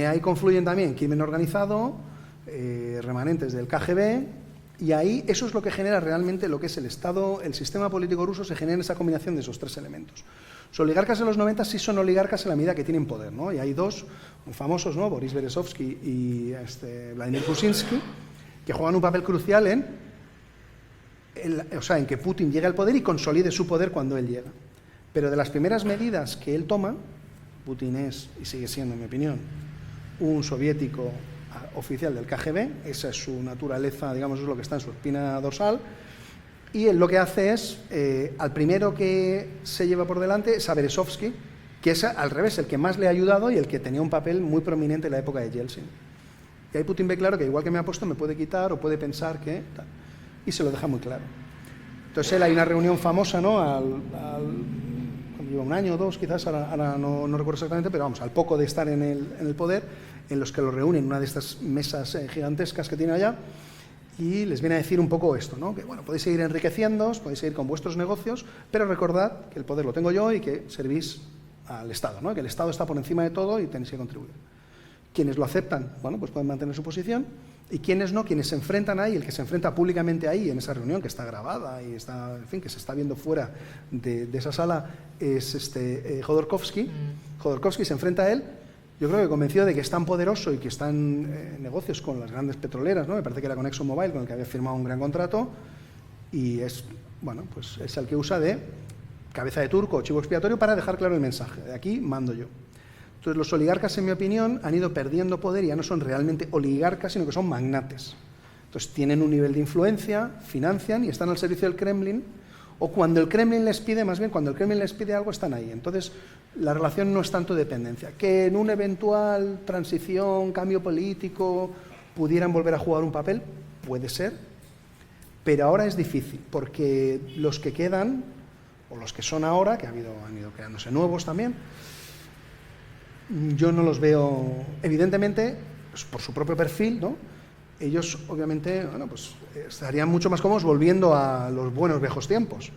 Ahí confluyen también crimen organizado, remanentes del KGB, y ahí eso es lo que genera realmente lo que es el Estado, el sistema político ruso se genera en esa combinación de esos 3 elementos. Los oligarcas en los 90 sí son oligarcas en la medida que tienen poder, ¿no? Y hay 2 muy famosos, ¿no?, Boris Berezovsky y Vladimir Kuczynski, que juegan un papel crucial en que Putin llegue al poder y consolide su poder cuando él llega. Pero de las primeras medidas que él toma, Putin es, y sigue siendo, en mi opinión, un soviético oficial del KGB, esa es su naturaleza, digamos, es lo que está en su espina dorsal, y él lo que hace es, al primero que se lleva por delante es a Berezovsky, que es al revés, el que más le ha ayudado y el que tenía un papel muy prominente en la época de Yeltsin. Y ahí Putin ve claro que igual que me ha puesto me puede quitar o puede pensar que... tal, y se lo deja muy claro. Entonces hay una reunión famosa, ¿no?, cuando lleva 1 año o 2 quizás, ahora no recuerdo exactamente, pero vamos, al poco de estar en el poder, en los que lo reúnen en una de estas mesas gigantescas que tiene allá, y les viene a decir un poco esto, ¿no?, que bueno, podéis seguir enriqueciéndoos, podéis seguir con vuestros negocios, pero recordad que el poder lo tengo yo y que servís al Estado, ¿no?, que el Estado está por encima de todo y tenéis que contribuir. Quienes lo aceptan, bueno, pues pueden mantener su posición, y quienes no, quienes se enfrentan ahí, el que se enfrenta públicamente ahí en esa reunión que está grabada y está, en fin, que se está viendo fuera de esa sala, es Jodorkovsky. Jodorkovsky se enfrenta a él, yo creo que convencido de que es tan poderoso y que está en negocios con las grandes petroleras, ¿no?, me parece que era con ExxonMobil, con el que había firmado un gran contrato, y es, bueno, pues es el que usa de cabeza de turco o chivo expiatorio para dejar claro el mensaje, de aquí mando yo. Entonces, los oligarcas, en mi opinión, han ido perdiendo poder y ya no son realmente oligarcas, sino que son magnates. Entonces, tienen un nivel de influencia, financian y están al servicio del Kremlin, o cuando el Kremlin les pide, más bien, cuando el Kremlin les pide algo, están ahí. Entonces, la relación no es tanto dependencia. Que en una eventual transición, cambio político, pudieran volver a jugar un papel, puede ser, pero ahora es difícil, porque los que quedan, o los que son ahora, que han ido creándose nuevos también, yo no los veo, evidentemente, pues por su propio perfil, ¿no? Ellos, obviamente, bueno, pues estarían mucho más cómodos volviendo a los buenos viejos tiempos.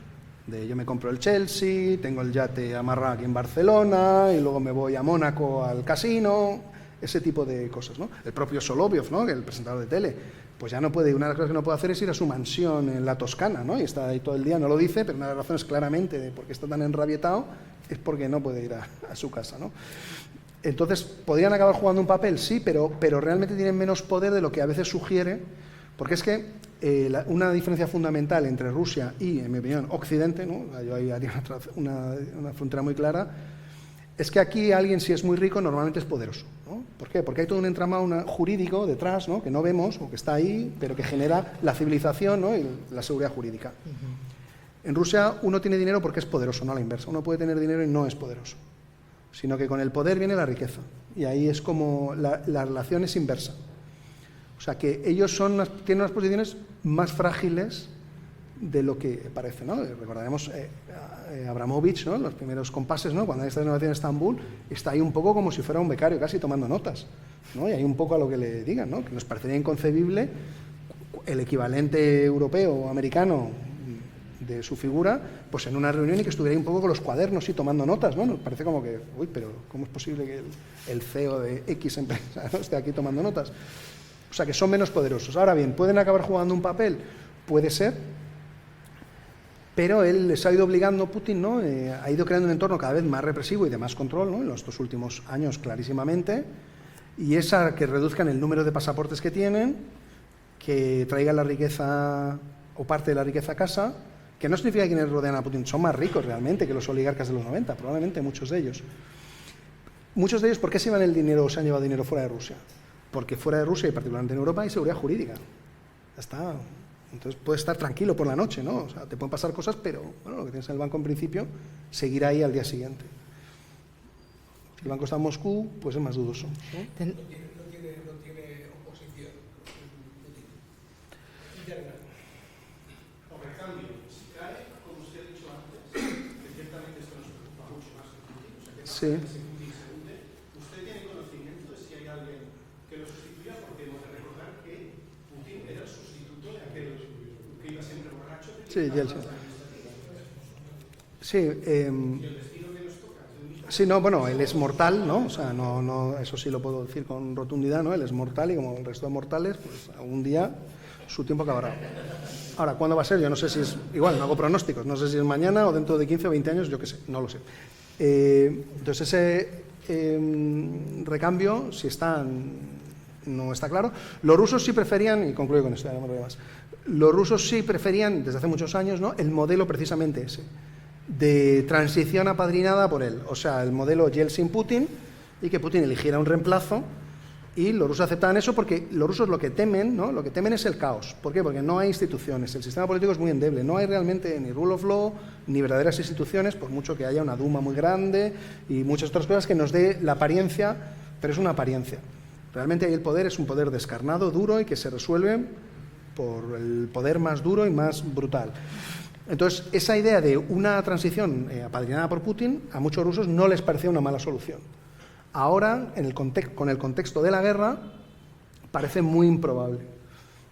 De yo me compro el Chelsea, tengo el yate amarrado aquí en Barcelona y luego me voy a Mónaco al casino, ese tipo de cosas, ¿no? El propio Solovyov, ¿no?, que el presentador de tele, pues ya no puede, una de las cosas que no puede hacer es ir a su mansión en la Toscana, ¿no? Y está ahí todo el día, no lo dice, pero una de las razones claramente de por qué está tan enrabietado es porque no puede ir a su casa, ¿no? Entonces, ¿podrían acabar jugando un papel? Sí, pero realmente tienen menos poder de lo que a veces sugiere, porque es que una diferencia fundamental entre Rusia y, en mi opinión, Occidente, ¿no? Yo ahí haría una frontera muy clara, es que aquí alguien, si es muy rico, normalmente es poderoso, ¿no? ¿Por qué? Porque hay todo un entramado jurídico detrás, ¿no? Que no vemos o que está ahí, pero que genera la civilización, ¿no? Y la seguridad jurídica. En Rusia uno tiene dinero porque es poderoso, no a la inversa. Uno puede tener dinero y no es poderoso, sino que con el poder viene la riqueza. Y ahí es como la relación es inversa. O sea que ellos tienen unas posiciones más frágiles de lo que parece, ¿no? Recordaremos Abramovich, ¿no? Los primeros compases, ¿no? Cuando hay esta innovación en Estambul, está ahí un poco como si fuera un becario casi tomando notas, ¿no? Y hay un poco a lo que le digan, ¿no? Que nos parecería inconcebible el equivalente europeo o americano de su figura, pues en una reunión y que estuviera ahí un poco con los cuadernos y tomando notas, ¿no? Nos parece como que, uy, pero ¿cómo es posible que el CEO de X empresa, ¿no? esté aquí tomando notas? O sea, que son menos poderosos. Ahora bien, ¿pueden acabar jugando un papel? Puede ser, pero él les ha ido obligando, Putin, ¿no? Ha ido creando un entorno cada vez más represivo y de más control, ¿no? En los 2 últimos años clarísimamente, y es a que reduzcan el número de pasaportes que tienen, que traigan la riqueza o parte de la riqueza a casa, que no significa que quienes rodean a Putin son más ricos realmente que los oligarcas de los 90, probablemente muchos de ellos. Muchos de ellos, ¿por qué se llevan el dinero o se han llevado dinero fuera de Rusia? Porque fuera de Rusia y particularmente en Europa hay seguridad jurídica. Ya está. Entonces puedes estar tranquilo por la noche, ¿no? O sea, te pueden pasar cosas, pero bueno, lo que tienes en el banco en principio seguirá ahí al día siguiente. Si el banco está en Moscú, pues es más dudoso, ¿no? No tiene oposición. Por el cambio, si cae, como usted ha dicho antes, que ciertamente esto nos preocupa mucho más que Putin, o sea, que Sí. ese Putin se hunde, ¿usted tiene conocimiento de si hay alguien que lo sustituya? Porque hemos de recordar que Putin era el sustituto de aquel que iba siempre borracho. Sí, Yeltsin. Sí, sí, no, bueno, él es mortal, ¿no? O sea, no, eso sí lo puedo decir con rotundidad, ¿no? Él es mortal y como el resto de mortales, pues algún día su tiempo acabará. Ahora, ¿cuándo va a ser? Yo no sé si es, igual, no hago pronósticos, no sé si es mañana o dentro de 15 o 20 años, yo qué sé, no lo sé. Entonces ese recambio, si está, no está claro. Los rusos sí preferían, y concluyo con esto, ya no me lo más, los rusos sí preferían, desde hace muchos años, ¿no? El modelo precisamente ese, de transición apadrinada por él, o sea, el modelo Yeltsin-Putin, y que Putin eligiera un reemplazo, y los rusos aceptaban eso porque los rusos lo que temen, ¿no? Lo que temen es el caos. ¿Por qué? Porque no hay instituciones, el sistema político es muy endeble, no hay realmente ni rule of law, ni verdaderas instituciones, por mucho que haya una Duma muy grande y muchas otras cosas que nos dé la apariencia, pero es una apariencia. Realmente ahí el poder es un poder descarnado, duro y que se resuelve por el poder más duro y más brutal. Entonces, esa idea de una transición apadrinada por Putin, a muchos rusos no les parecía una mala solución. Ahora, con el contexto de la guerra, parece muy improbable.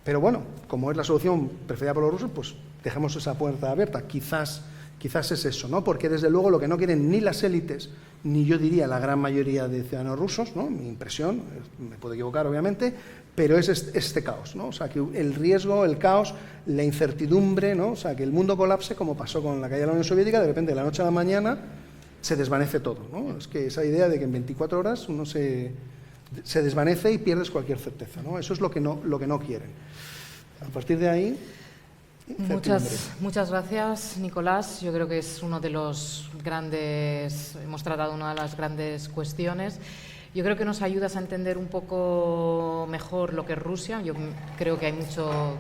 Pero bueno, como es la solución preferida por los rusos, pues dejemos esa puerta abierta. Quizás es eso, ¿no? Porque desde luego lo que no quieren ni las élites, ni yo diría la gran mayoría de ciudadanos rusos, ¿no? Mi impresión, me puedo equivocar obviamente, pero es este caos, ¿no? O sea, que el riesgo, el caos, la incertidumbre, ¿no? O sea, que el mundo colapse como pasó con la caída de la Unión Soviética, de repente de la noche a la mañana se desvanece todo, ¿no? Es que esa idea de que en 24 horas uno se desvanece y pierdes cualquier certeza, ¿no? Eso es lo que no quieren. A partir de ahí, muchas gracias, Nicolás. Yo creo que es uno de los grandes, hemos tratado una de las grandes cuestiones. Yo creo que nos ayudas a entender un poco mejor lo que es Rusia. Yo creo que hay mucho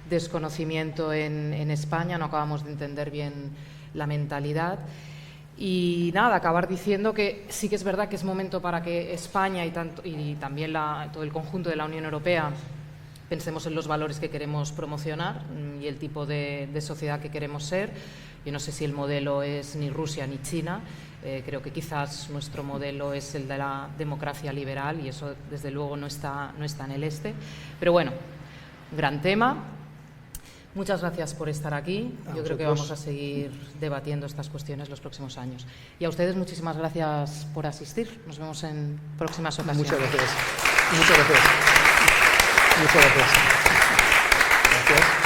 desconocimiento en España, no acabamos de entender bien la mentalidad. Y nada, acabar diciendo que sí que es verdad que es momento para que España y también todo el conjunto de la Unión Europea pensemos en los valores que queremos promocionar y el tipo de sociedad que queremos ser. Yo no sé si el modelo es ni Rusia ni China, creo que quizás nuestro modelo es el de la democracia liberal y eso desde luego no está en el este. Pero bueno, gran tema. Muchas gracias por estar aquí. Yo creo que vamos a seguir debatiendo estas cuestiones los próximos años. Y a ustedes muchísimas gracias por asistir. Nos vemos en próximas ocasiones. Muchas gracias. Muchas gracias. Muchas gracias. Gracias.